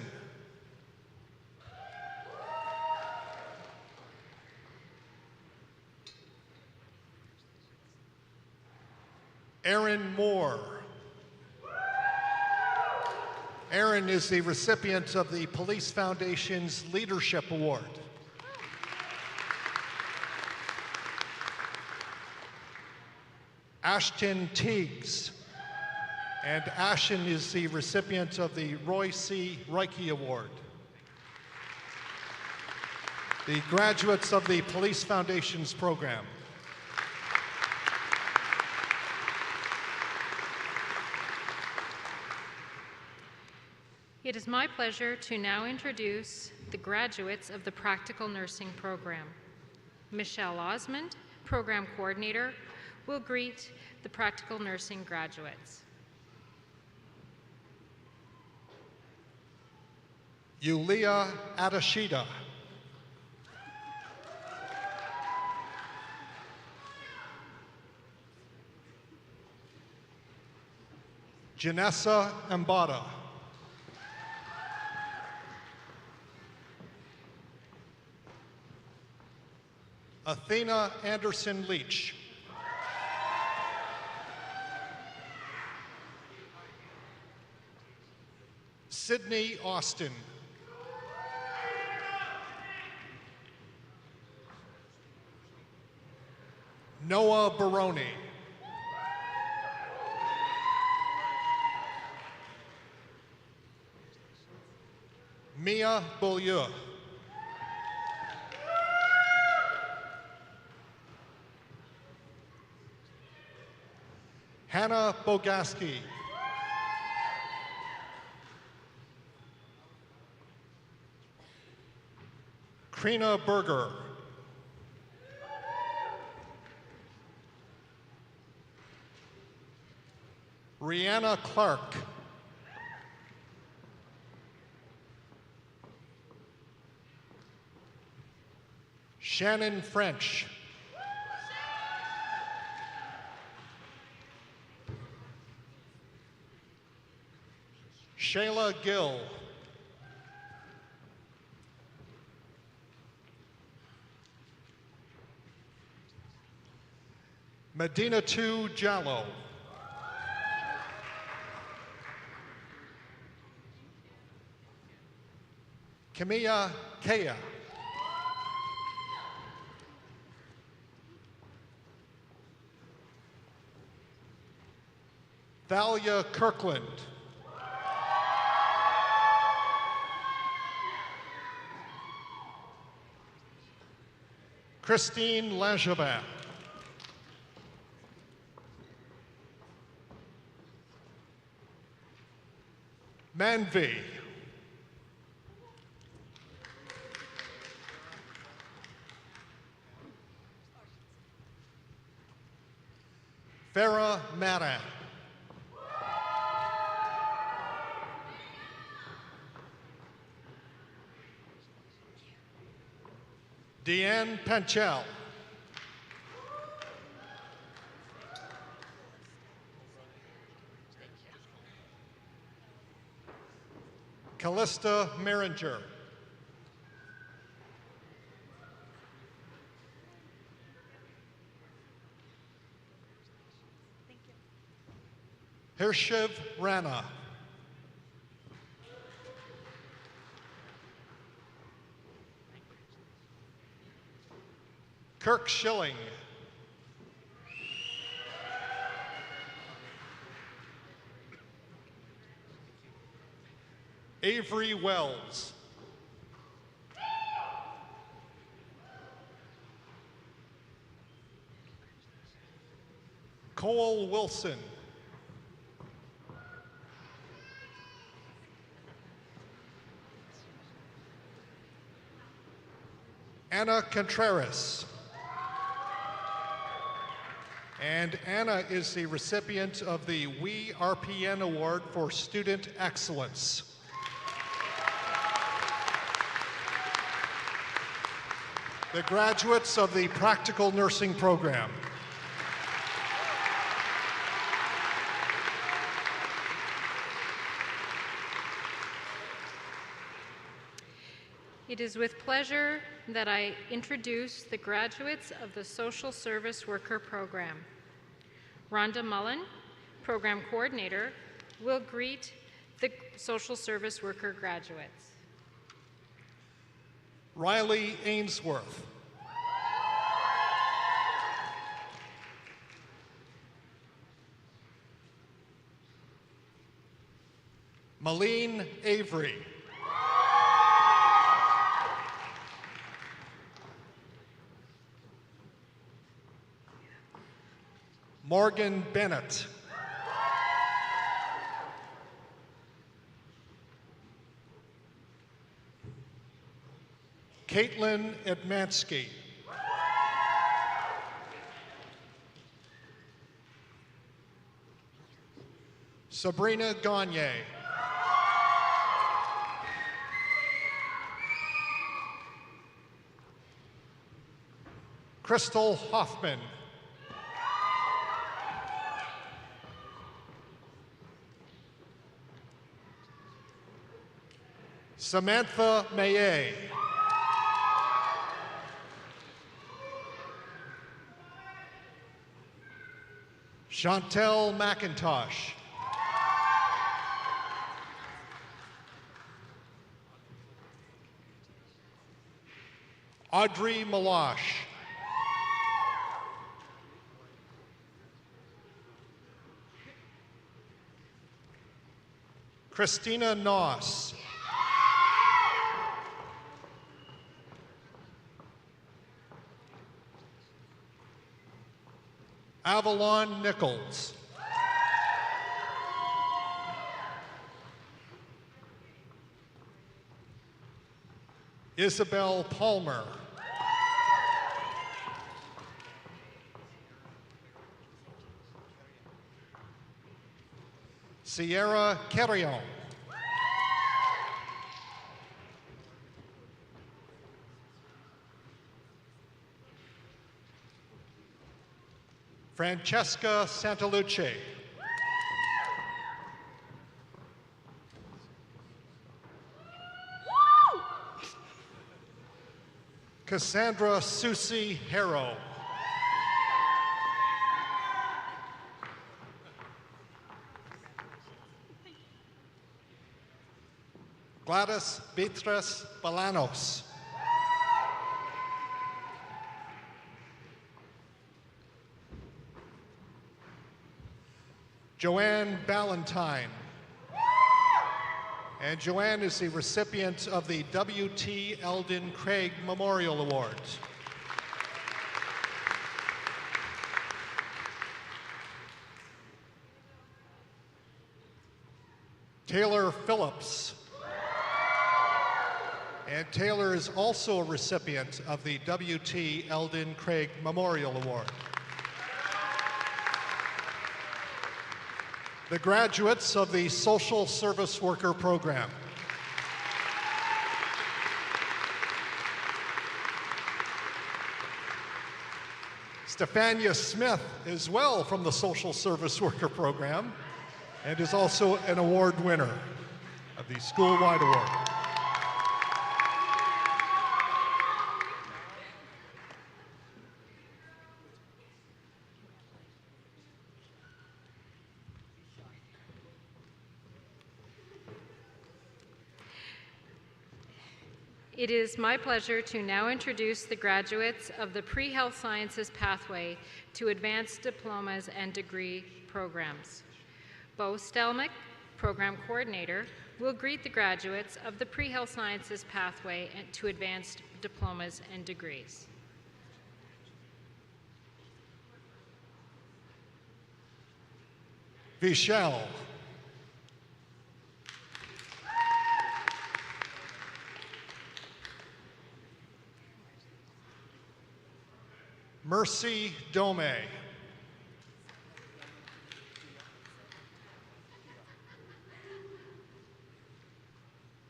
Aaron Moore. Aaron is the recipient of the Police Foundation's Leadership Award. Ashton Teagues. And Ashton is the recipient of the Roy C. Reiki Award. The graduates of the Police Foundation's program. It is my pleasure to now introduce the graduates of the Practical Nursing Program. Michelle Osmond, Program Coordinator, will greet the Practical Nursing graduates. Yulia Adashida. Janessa Mbada. Athena Anderson Leach. Sydney Austin. Noah Baroni. Mia Beaulieu. Hannah Bogaski. Krina Berger. Rihanna Clark. Shannon French. Shayla Gill. Medina Tu Jallo. Camilla Kea. Thalia Kirkland. Christine Langevin. Manvi. Farah Maran. Deanne Panchel. Callista Meringer. Hirshiv Rana. Kirk Schilling. Avery Wells. Cole Wilson. Anna Contreras. And Anna is the recipient of the We RPN Award for Student Excellence. The graduates of the Practical Nursing Program. It is with pleasure that I introduce the graduates of the Social Service Worker Program. Rhonda Mullen, Program Coordinator, will greet the Social Service Worker graduates. Riley Ainsworth. Malene Avery. Morgan Bennett. Caitlin Edmansky. Sabrina Gagne. Crystal Hoffman. Samantha Maye. Chantel McIntosh. Audrey Malash. Christina Noss. Avalon Nichols. Isabel Palmer. Sierra Carrion. Francesca Santaluce. Cassandra Susie Harrow. Gladys Beatriz Balanos. Joanne Ballantyne. And Joanne is the recipient of the W.T. Eldon Craig Memorial Award. Taylor Phillips. And Taylor is also a recipient of the W.T. Eldon Craig Memorial Award. The graduates of the Social Service Worker Program. Stefania Smith is well from the Social Service Worker Program and is also an award winner of the School-Wide Award. It is my pleasure to now introduce the graduates of the Pre-Health Sciences Pathway to Advanced Diplomas and Degree Programs. Bo Stelmach, Program Coordinator, will greet the graduates of the Pre-Health Sciences Pathway to Advanced Diplomas and Degrees. Vishal. Mercy Dome.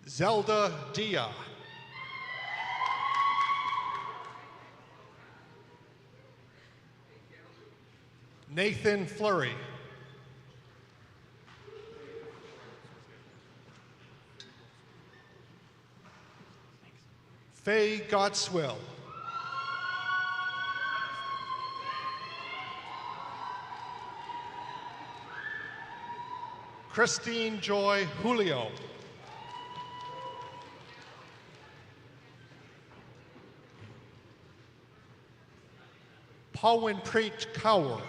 Zelda Dia. Nathan Fleury. Faye Godswill. Christine Joy Julio. Pawanpreet Kaur.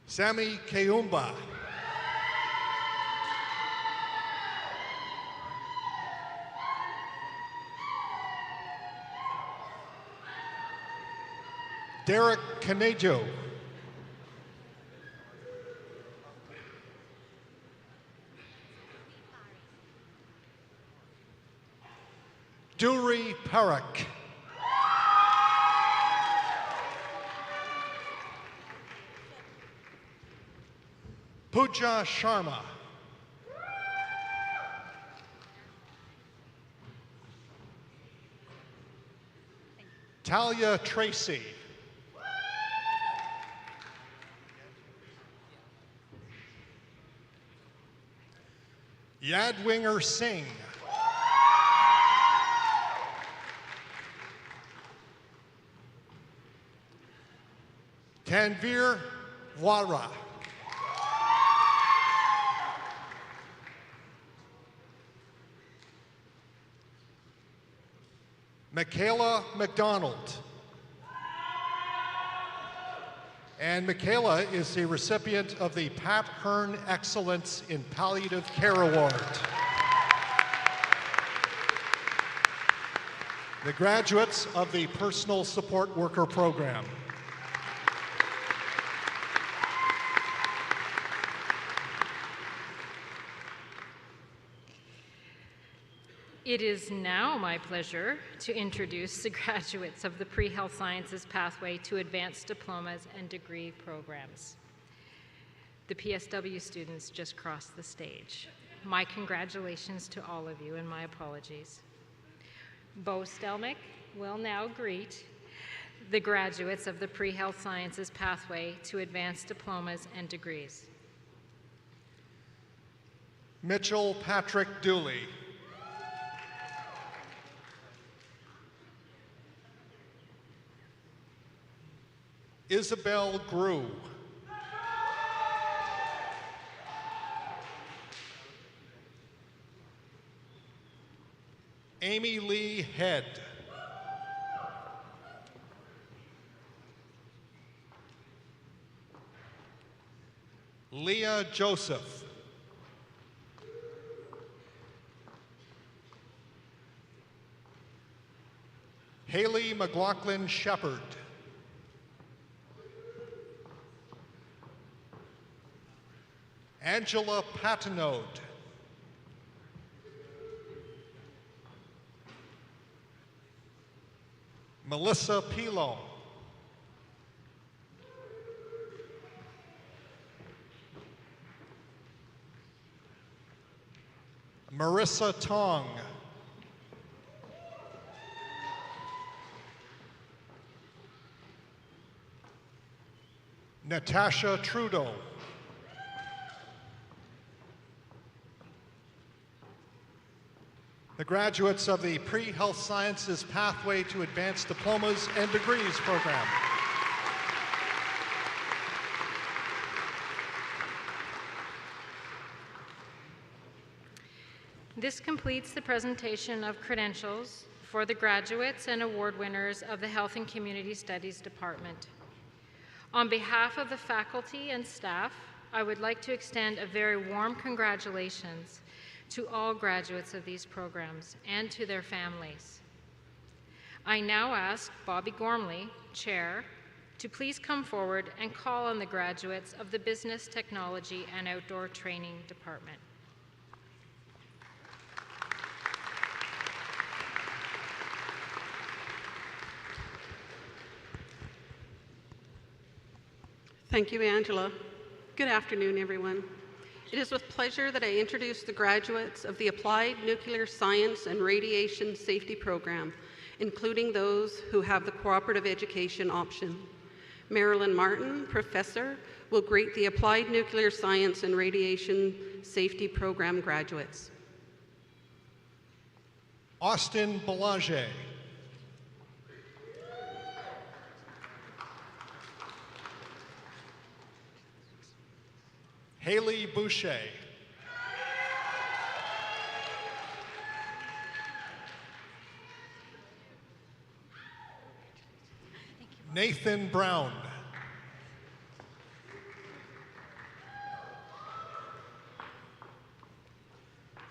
Sammy Keumba. Derek Canejo. Duri Parak. Pooja Sharma. Talia Tracy. Yadwinger Singh. Tanvir Wara. Michaela McDonald. And Michaela is the recipient of the Pat Hearn Excellence in Palliative Care Award. The graduates of the Personal Support Worker Program. It is now my pleasure to introduce the graduates of the Pre-Health Sciences Pathway to Advanced Diplomas and Degree Programs. The PSW students just crossed the stage. My congratulations to all of you and my apologies. Bo Stelmach will now greet the graduates of the Pre-Health Sciences Pathway to Advanced Diplomas and Degrees. Mitchell Patrick Dooley. Isabel Grew. Amy Lee Head. Leah Joseph. Haley McLaughlin Shepard. Angela Patinode. Melissa Pilo. Marissa Tong. Natasha Trudeau. The graduates of the Pre-Health Sciences Pathway to Advanced Diplomas and Degrees program. This completes the presentation of credentials for the graduates and award winners of the Health and Community Studies Department. On behalf of the faculty and staff, I would like to extend a very warm congratulations to all graduates of these programs and to their families. I now ask Bobby Gormley, Chair, to please come forward and call on the graduates of the Business, Technology, and Outdoor Training Department. Thank you, Angela. Good afternoon, everyone. It is with pleasure that I introduce the graduates of the Applied Nuclear Science and Radiation Safety Program, including those who have the cooperative education option. Marilyn Martin, Professor, will greet the Applied Nuclear Science and Radiation Safety Program graduates. Austin Belanger. Haley Boucher. Nathan Brown.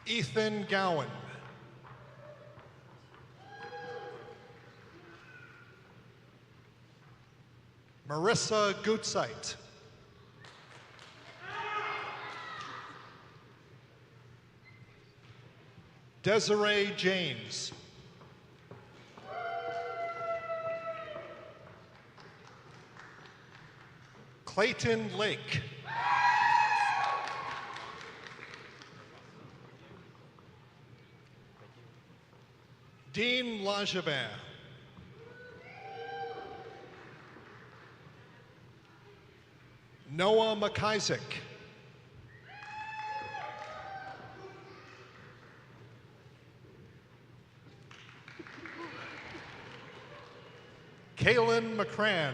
Ethan Gowan. Marissa Gutzeit. Desiree James. Clayton Lake. Dean Langevin. Noah McIsaac. Kaylin McCran.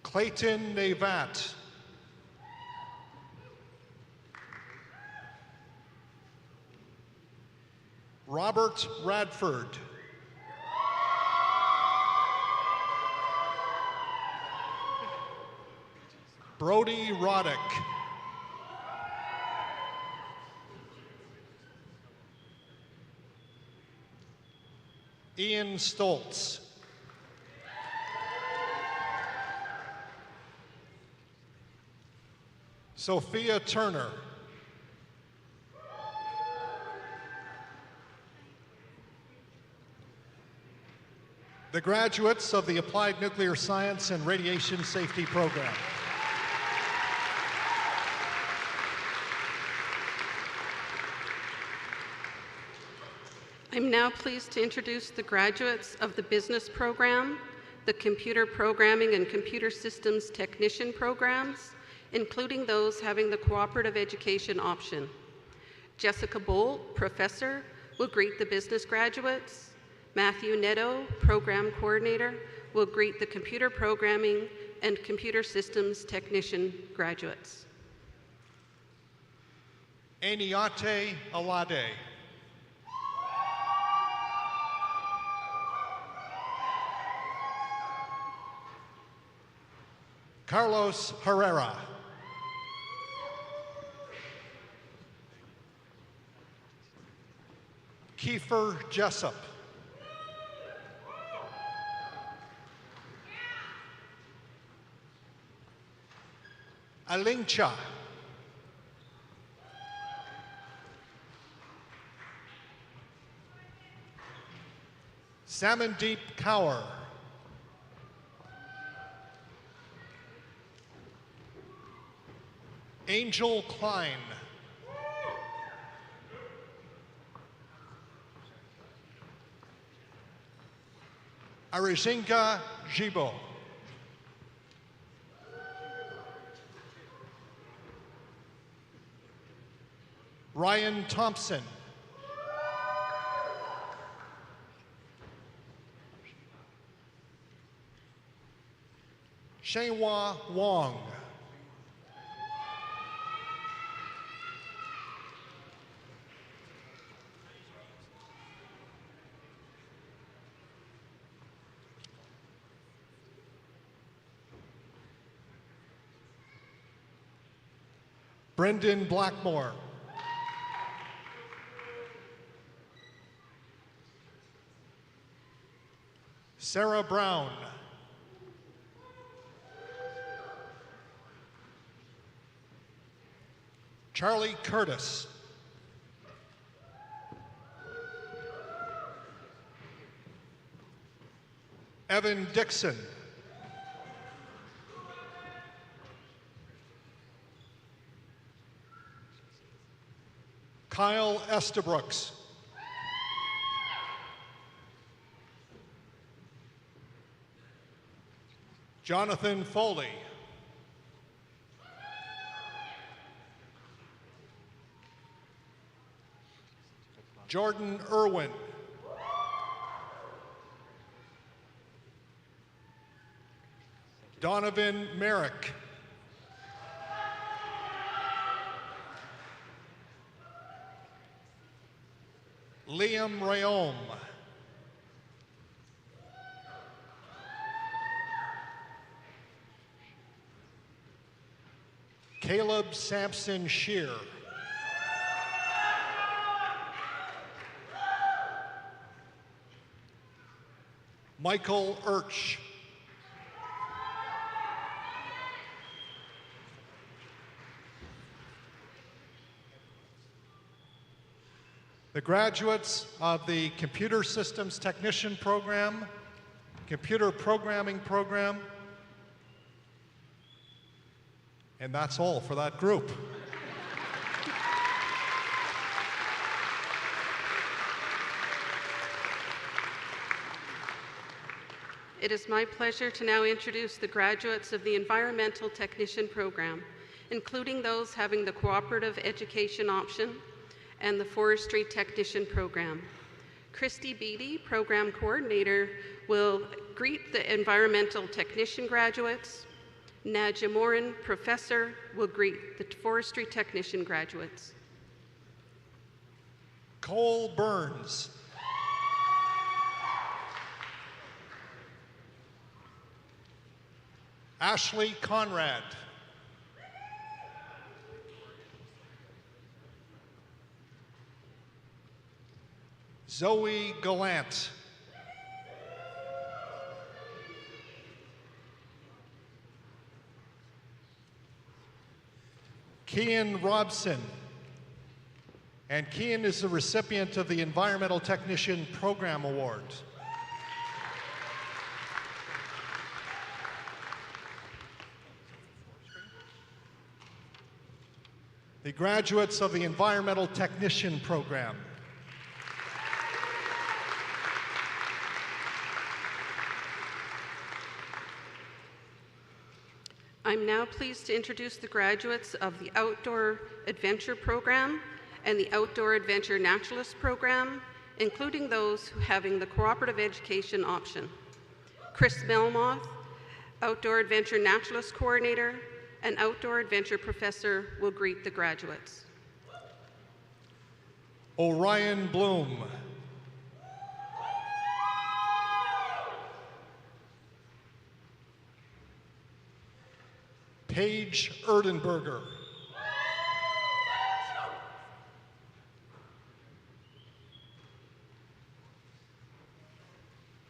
Clayton Navat. Robert Radford. Brody Roddick. Ian Stoltz. Sophia Turner. The graduates of the Applied Nuclear Science and Radiation Safety Program. I'm now pleased to introduce the graduates of the Business Program, the Computer Programming and Computer Systems Technician programs, including those having the cooperative education option. Jessica Bolt, Professor, will greet the business graduates. Matthew Netto, Program Coordinator, will greet the Computer Programming and Computer Systems Technician graduates. Eniate Alade. Carlos Herrera. Kiefer Jessup. Alingcha. Samandeep Kaur. Angel Klein. Arizinga Jibo. Ryan Thompson. Shenhua Wong. Brendan Blackmore. Sarah Brown. Charlie Curtis. Evan Dixon. Kyle Estabrooks. Jonathan Foley. Jordan Irwin. Donovan Merrick. Liam Rayom. Caleb Sampson Shear. Michael Urch. The graduates of the Computer Systems Technician Program, Computer Programming Program, and that's all for that group. It is my pleasure to now introduce the graduates of the Environmental Technician Program, including those having the Cooperative Education option and the Forestry Technician Program. Christy Beatty, Program Coordinator, will greet the Environmental Technician graduates. Nadja Morin, Professor, will greet the Forestry Technician graduates. Cole Burns. Ashley Conrad. Zoe Gallant. Kian Robson. And Kian is the recipient of the Environmental Technician Program Award. The graduates of the Environmental Technician Program. I'm now pleased to introduce the graduates of the Outdoor Adventure Program and the Outdoor Adventure Naturalist Program, including those having the Cooperative Education option. Chris Melmoth, Outdoor Adventure Naturalist Coordinator and Outdoor Adventure Professor, will greet the graduates. Orion Bloom. Paige Erdenberger.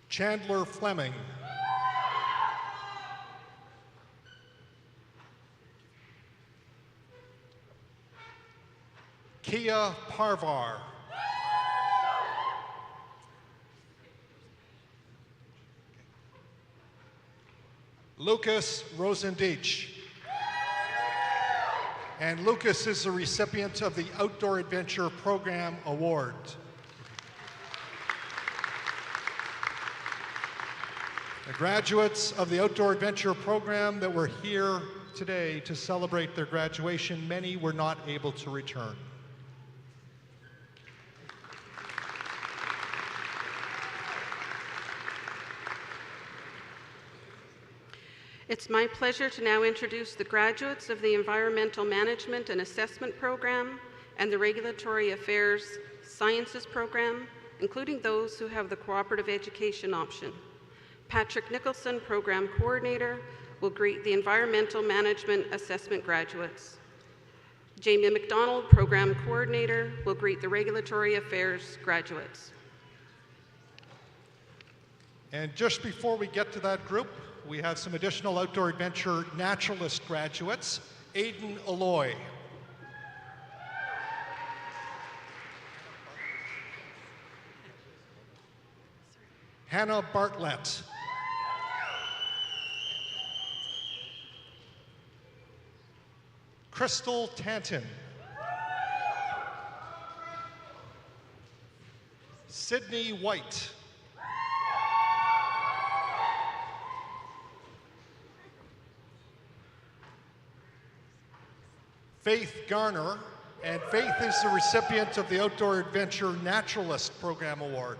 Chandler Fleming. Kia Parvar. Lucas Rosendeich. And Lucas is the recipient of the Outdoor Adventure Program Award. The graduates of the Outdoor Adventure Program that were here today to celebrate their graduation, many were not able to return. It's my pleasure to now introduce the graduates of the Environmental Management and Assessment Program and the Regulatory Affairs Sciences Program, including those who have the cooperative education option. Patrick Nicholson, Program Coordinator, will greet the Environmental Management Assessment graduates. Jamie McDonald, Program Coordinator, will greet the Regulatory Affairs graduates. And just before we get to that group, we have some additional Outdoor Adventure Naturalist graduates. Aidan Alloy. Hannah Bartlett. Crystal Tanton. Sydney White. Faith Garner, and Faith is the recipient of the Outdoor Adventure Naturalist Program Award.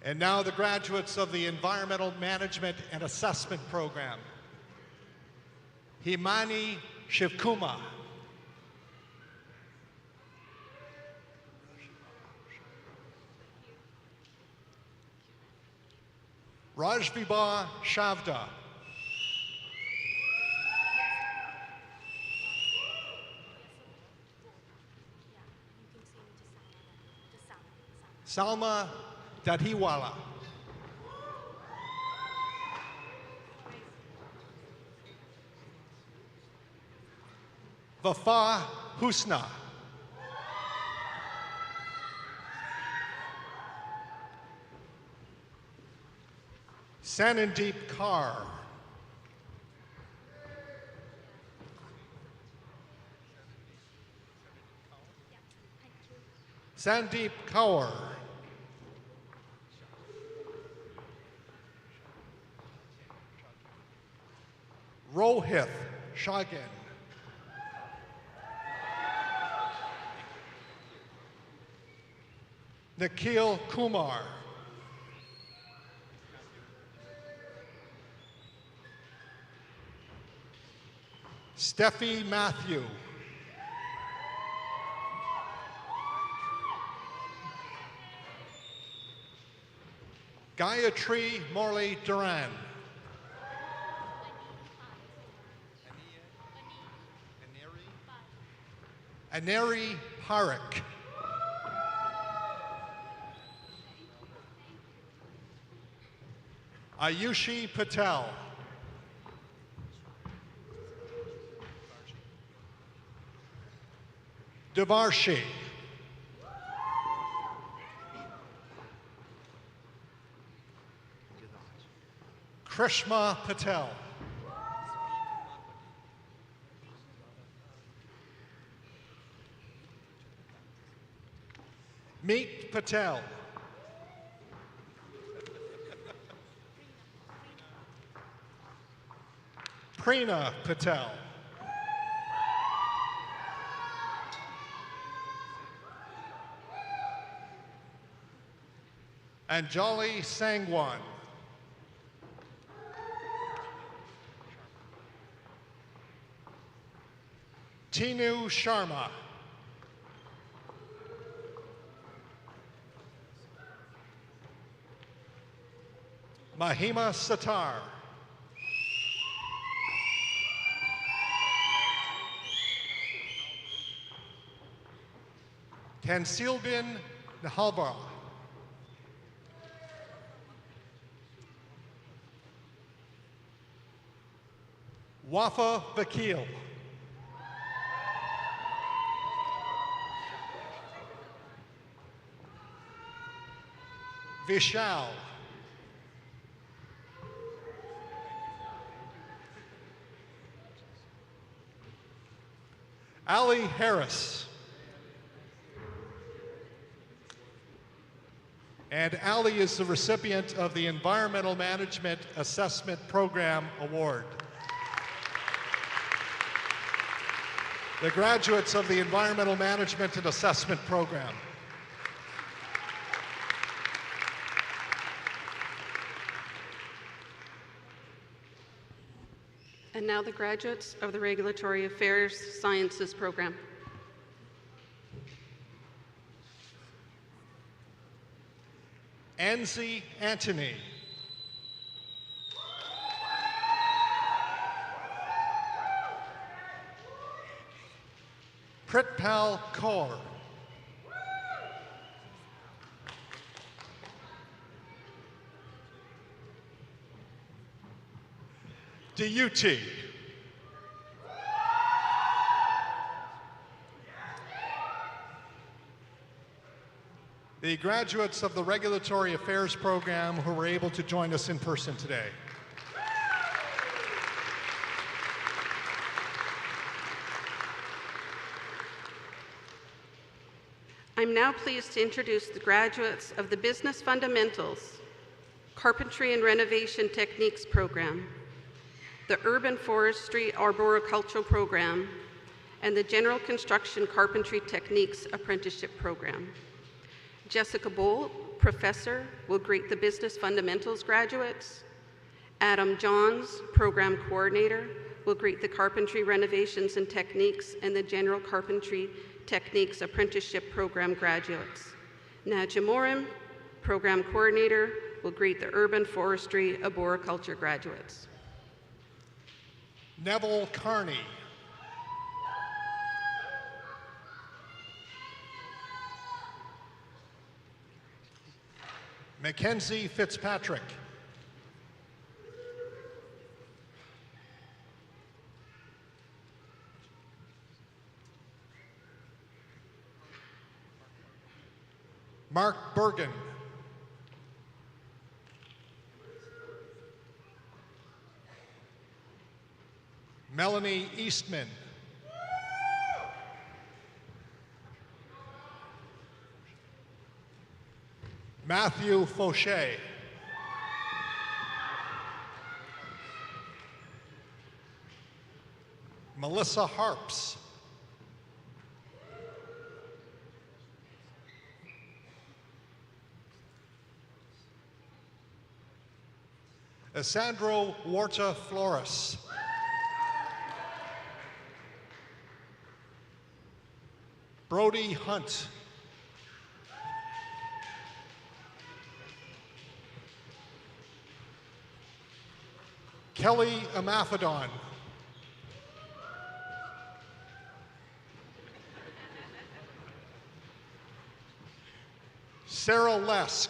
And now the graduates of the Environmental Management and Assessment Program. Himani Shivkuma. Rajvibha Shavda. Salma Dadhiwala. Vafa Husna. Sanandeep Kaur. Sandeep Kaur. Rohith Shagan. Nikhil Kumar. Steffi Matthew. Gayatri Morley Duran. Aneri Parekh. Ayushi Patel. Devarshi. Krishma Patel. Meet Patel. Prina Patel. Anjali Sangwan. Tinu Sharma. Mahima Satar. Tansilbin Nahalbara. Wafa Vakil. Vishal. Ali Harris. And Ali is the recipient of the Environmental Management Assessment Program Award. The graduates of the Environmental Management and Assessment Program. And now the graduates of the Regulatory Affairs Sciences Program. Anzi Antony. Pritpal Kaur. DUT. The graduates of the Regulatory Affairs Program who were able to join us in person today. I'm now pleased to introduce the graduates of the Business Fundamentals, Carpentry and Renovation Techniques Program, the Urban Forestry Arboricultural Program, and the General Construction Carpentry Techniques Apprenticeship Program. Jessica Bolt, Professor, will greet the Business Fundamentals graduates. Adam Johns, Program Coordinator, will greet the Carpentry Renovations and Techniques and the General Carpentry Techniques Apprenticeship Program graduates. Nadja Morin, Program Coordinator, will greet the Urban Forestry Arboriculture graduates. Neville Carney. Mackenzie Fitzpatrick. Mark Bergen. Melanie Eastman. Matthew Fauché. Melissa Harps. Sandro Huerta Flores. Brody Hunt. Kelly Amathodon. Sarah Lesk.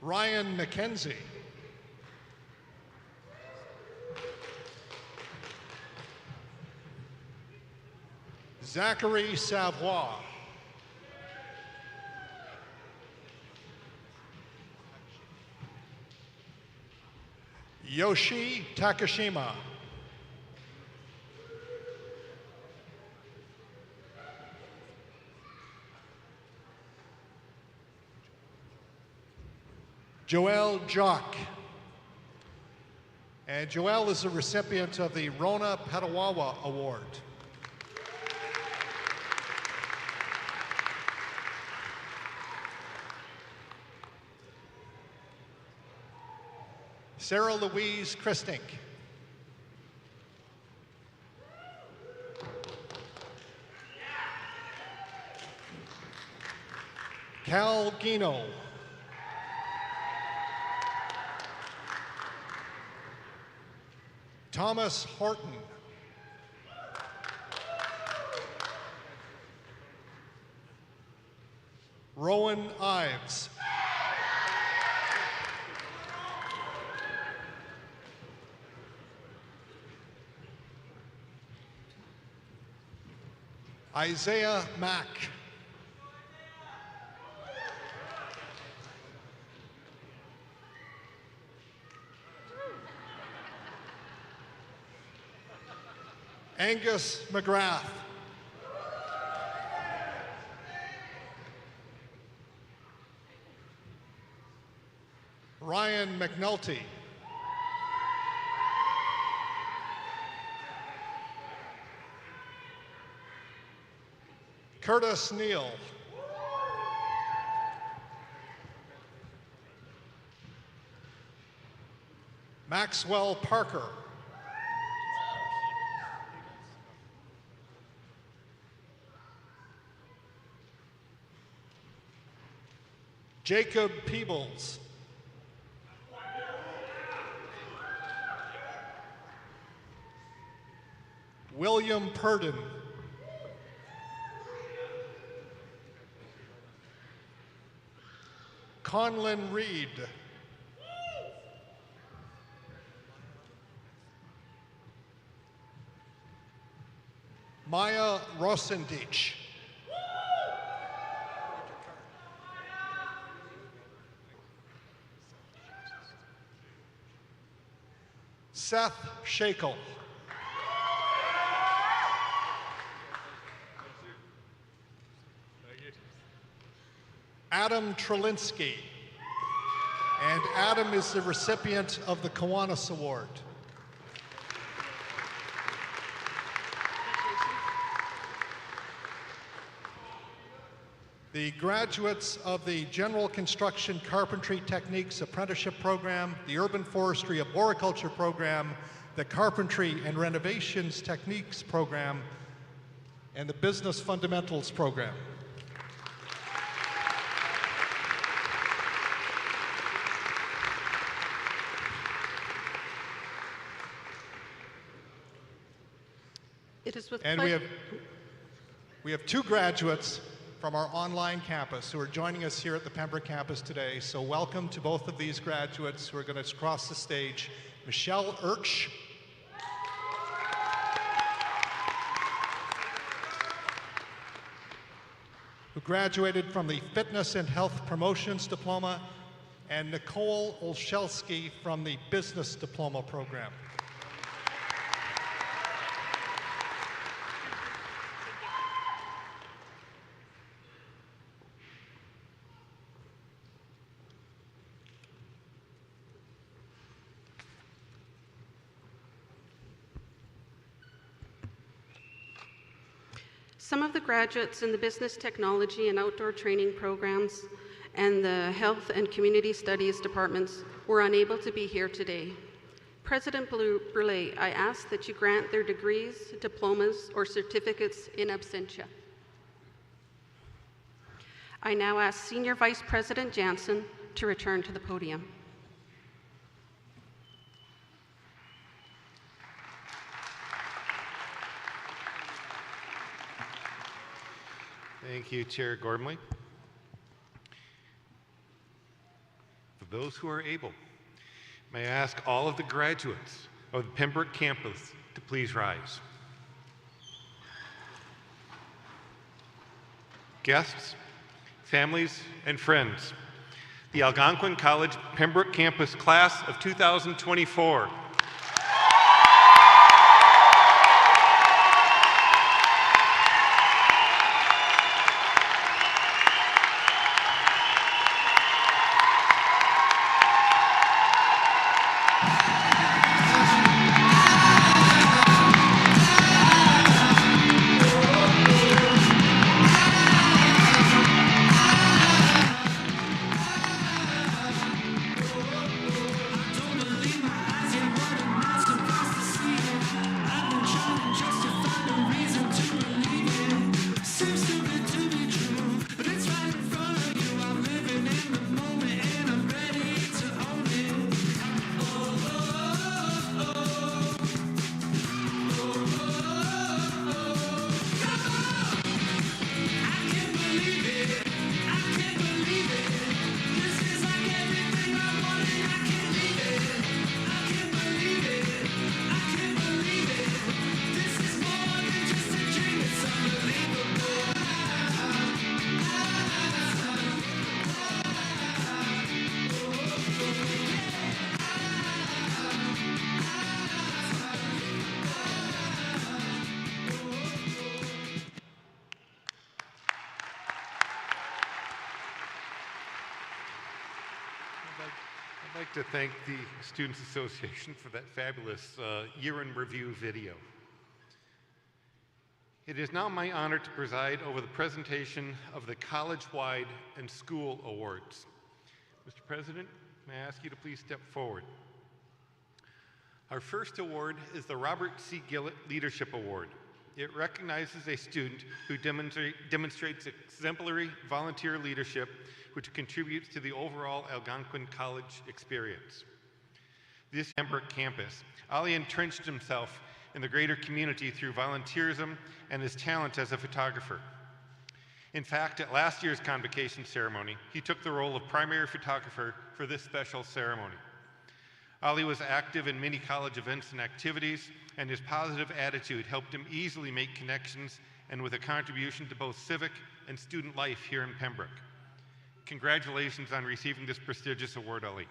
Ryan McKenzie. Zachary Savoy. Yoshi Takashima. Joelle Jock. And Joelle is a recipient of the Rona Petawawa Award. Sarah Louise Christink. Cal Gino. Thomas Horton. Rowan Ives. Isaiah Mack. Angus McGrath. Ryan McNulty. Curtis Neal. Maxwell Parker. Jacob Peebles. William Purdon. Conlon Reed. Maya Rosendich. Seth Shakel. Adam Trelinsky. And Adam is the recipient of the Kiwanis Award. The graduates of the General Construction Carpentry Techniques Apprenticeship Program, the Urban Forestry Arboriculture Program, the Carpentry and Renovations Techniques Program, and the Business Fundamentals Program. It is with And we have two graduates from our online campus who are joining us here at the Pembroke campus today. So welcome to both of these graduates who are going to cross the stage. Michelle Urch. Who graduated from the Fitness and Health Promotions Diploma, and Nicole Olszewski from the Business Diploma Program. Some of the graduates in the Business Technology and Outdoor Training programs and the Health and Community Studies departments were unable to be here today. President Brule, I ask that you grant their degrees, diplomas, or certificates in absentia. I now ask Senior Vice President Jansen to return to the podium. Thank you, Chair Gormley. For those who are able, may I ask all of the graduates of the Pembroke campus to please rise. Guests, families, and friends, the Algonquin College Pembroke campus class of 2024. Believe my eyes, like to thank the Students Association for that fabulous year in review video. It is now my honor to preside over the presentation of the College-Wide and School Awards. Mr. President, may I ask you to please step forward? Our first award is the Robert C. Gillett Leadership Award. It recognizes a student who demonstrates exemplary volunteer leadership which contributes to the overall Algonquin College experience. This Pembroke campus, Ali entrenched himself in the greater community through volunteerism and his talent as a photographer. In fact, at last year's convocation ceremony, he took the role of primary photographer for this special ceremony. Ali was active in many college events and activities, and his positive attitude helped him easily make connections and with a contribution to both civic and student life here in Pembroke. Congratulations on receiving this prestigious award, Ali.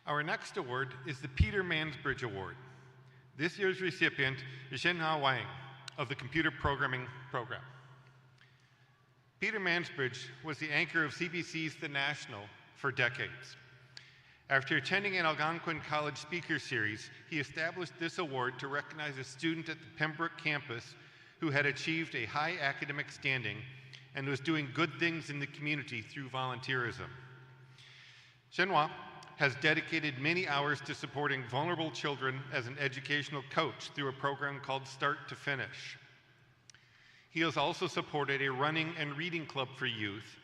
Our next award is the Peter Mansbridge Award. This year's recipient is Zhenhua Wang of the Computer Programming Program. Peter Mansbridge was the anchor of CBC's The National for decades. After attending an Algonquin College Speaker Series, he established this award to recognize a student at the Pembroke campus who had achieved a high academic standing and was doing good things in the community through volunteerism. Zhenhua has dedicated many hours to supporting vulnerable children as an educational coach through a program called Start to Finish. He has also supported a running and reading club for youth,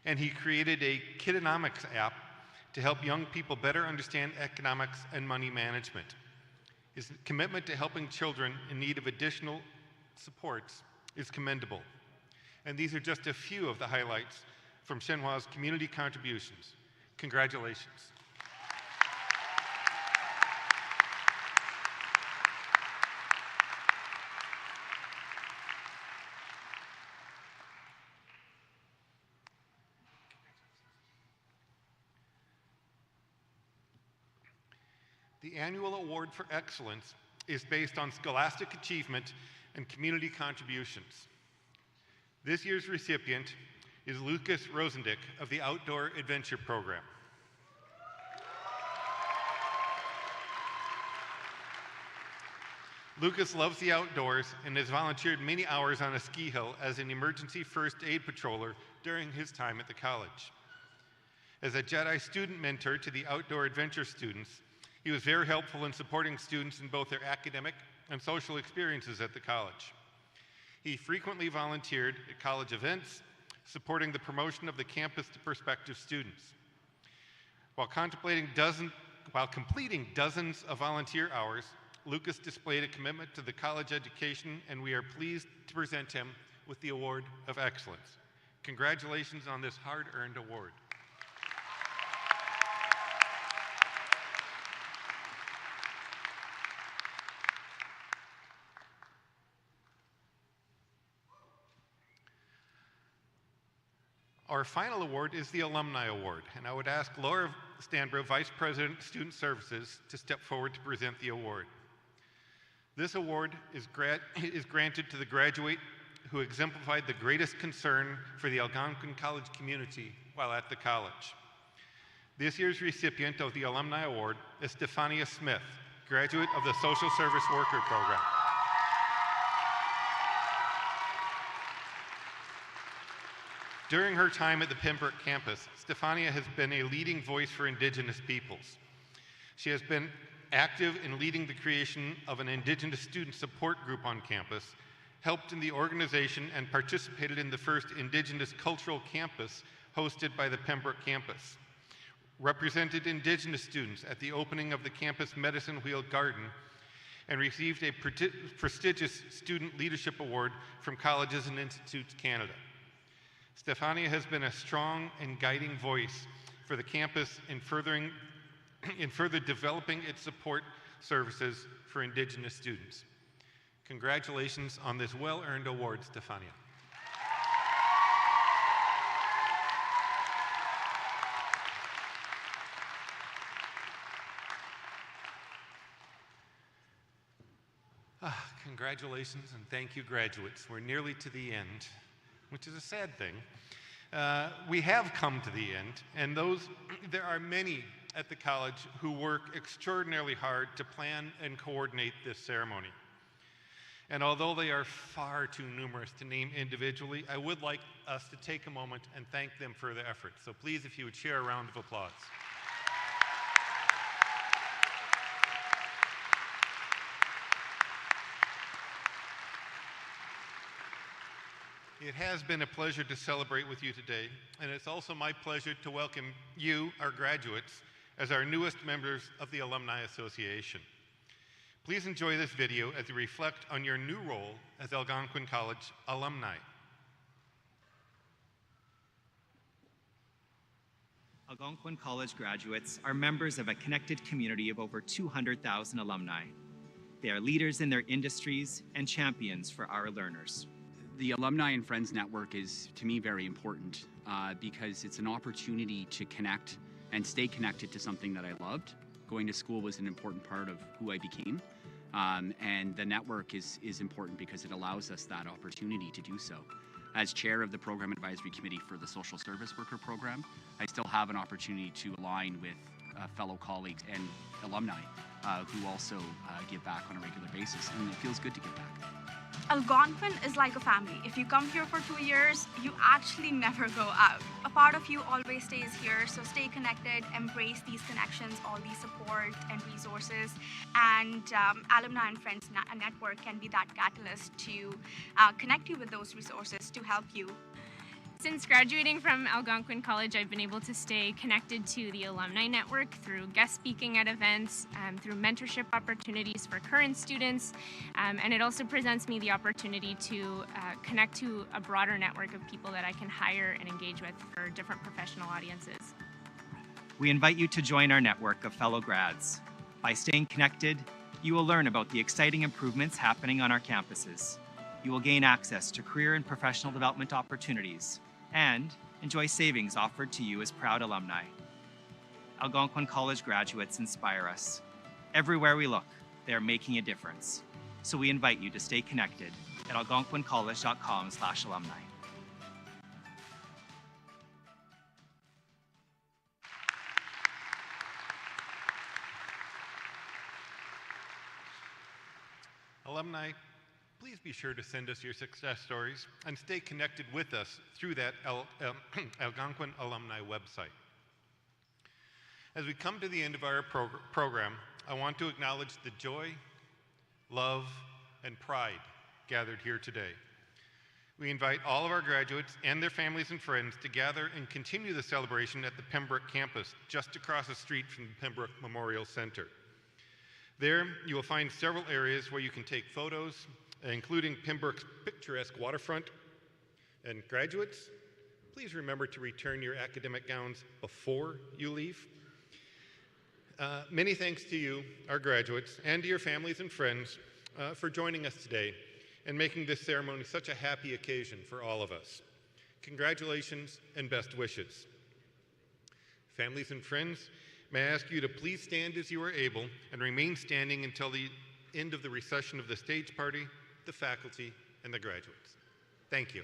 and he created a Kidonomics app to help young people better understand economics and money management. His commitment to helping children in need of additional supports is commendable. And these are just a few of the highlights from Zhenhua's community contributions. Congratulations. The annual award for excellence is based on scholastic achievement and community contributions. This year's recipient is Lucas Rosendick of the Outdoor Adventure Program. Lucas loves the outdoors and has volunteered many hours on a ski hill as an emergency first aid patroller during his time at the college. As a Jedi student mentor to the outdoor adventure students, he was very helpful in supporting students in both their academic and social experiences at the college. He frequently volunteered at college events, supporting the promotion of the campus to prospective students. While completing dozens of volunteer hours, Lucas displayed a commitment to the college education, and we are pleased to present him with the Award of Excellence. Congratulations on this hard-earned award. Our final award is the Alumni Award, and I would ask Laura Stanbro, Vice President, Student Services, to step forward to present the award. This award is granted to the graduate who exemplified the greatest concern for the Algonquin College community while at the college. This year's recipient of the Alumni Award is Stefania Smith, graduate of the Social Service Worker Program. During her time at the Pembroke campus, Stefania has been a leading voice for Indigenous peoples. She has been active in leading the creation of an Indigenous student support group on campus, helped in the organization and participated in the first Indigenous cultural campus hosted by the Pembroke campus, represented Indigenous students at the opening of the campus Medicine Wheel Garden, and received a prestigious Student Leadership Award from Colleges and Institutes Canada. Stefania has been a strong and guiding voice for the campus in further developing its support services for Indigenous students. Congratulations on this well-earned award, Stefania. Congratulations and thank you, graduates. We're nearly to the end, which is a sad thing. We have come to the end, and there are many at the college who work extraordinarily hard to plan and coordinate this ceremony. And although they are far too numerous to name individually, I would like us to take a moment and thank them for their efforts. So please, if you would share a round of applause. It has been a pleasure to celebrate with you today, and it's also my pleasure to welcome you, our graduates, as our newest members of the Alumni Association. Please enjoy this video as you reflect on your new role as Algonquin College alumni. Algonquin College graduates are members of a connected community of over 200,000 alumni. They are leaders in their industries and champions for our learners. The Alumni and Friends Network is, to me, very important because it's an opportunity to connect and stay connected to something that I loved. Going to school was an important part of who I became, and the network is important because it allows us that opportunity to do so. As chair of the Program Advisory Committee for the Social Service Worker Program, I still have an opportunity to align with fellow colleagues and alumni who also give back on a regular basis, and it feels good to give back. Algonquin is like a family. If you come here for 2 years, you actually never go out. A part of you always stays here, so stay connected, embrace these connections, all these support and resources, and Alumni and Friends Network can be that catalyst to connect you with those resources to help you. Since graduating from Algonquin College, I've been able to stay connected to the Alumni Network through guest speaking at events, through mentorship opportunities for current students, and it also presents me the opportunity to connect to a broader network of people that I can hire and engage with for different professional audiences. We invite you to join our network of fellow grads. By staying connected, you will learn about the exciting improvements happening on our campuses. You will gain access to career and professional development opportunities and enjoy savings offered to you as proud alumni. Algonquin College graduates inspire us. Everywhere we look, they are making a difference. So we invite you to stay connected at algonquincollege.com/alumni. Alumni, please be sure to send us your success stories and stay connected with us through that Algonquin Alumni website. As we come to the end of our program, I want to acknowledge the joy, love, and pride gathered here today. We invite all of our graduates and their families and friends to gather and continue the celebration at the Pembroke campus just across the street from the Pembroke Memorial Center. There, you will find several areas where you can take photos, including Pembroke's picturesque waterfront. And graduates, please remember to return your academic gowns before you leave. Many thanks to you, our graduates, and to your families and friends for joining us today and making this ceremony such a happy occasion for all of us. Congratulations and best wishes. Families and friends, may I ask you to please stand as you are able and remain standing until the end of the recession of the stage party, the faculty, and the graduates. Thank you.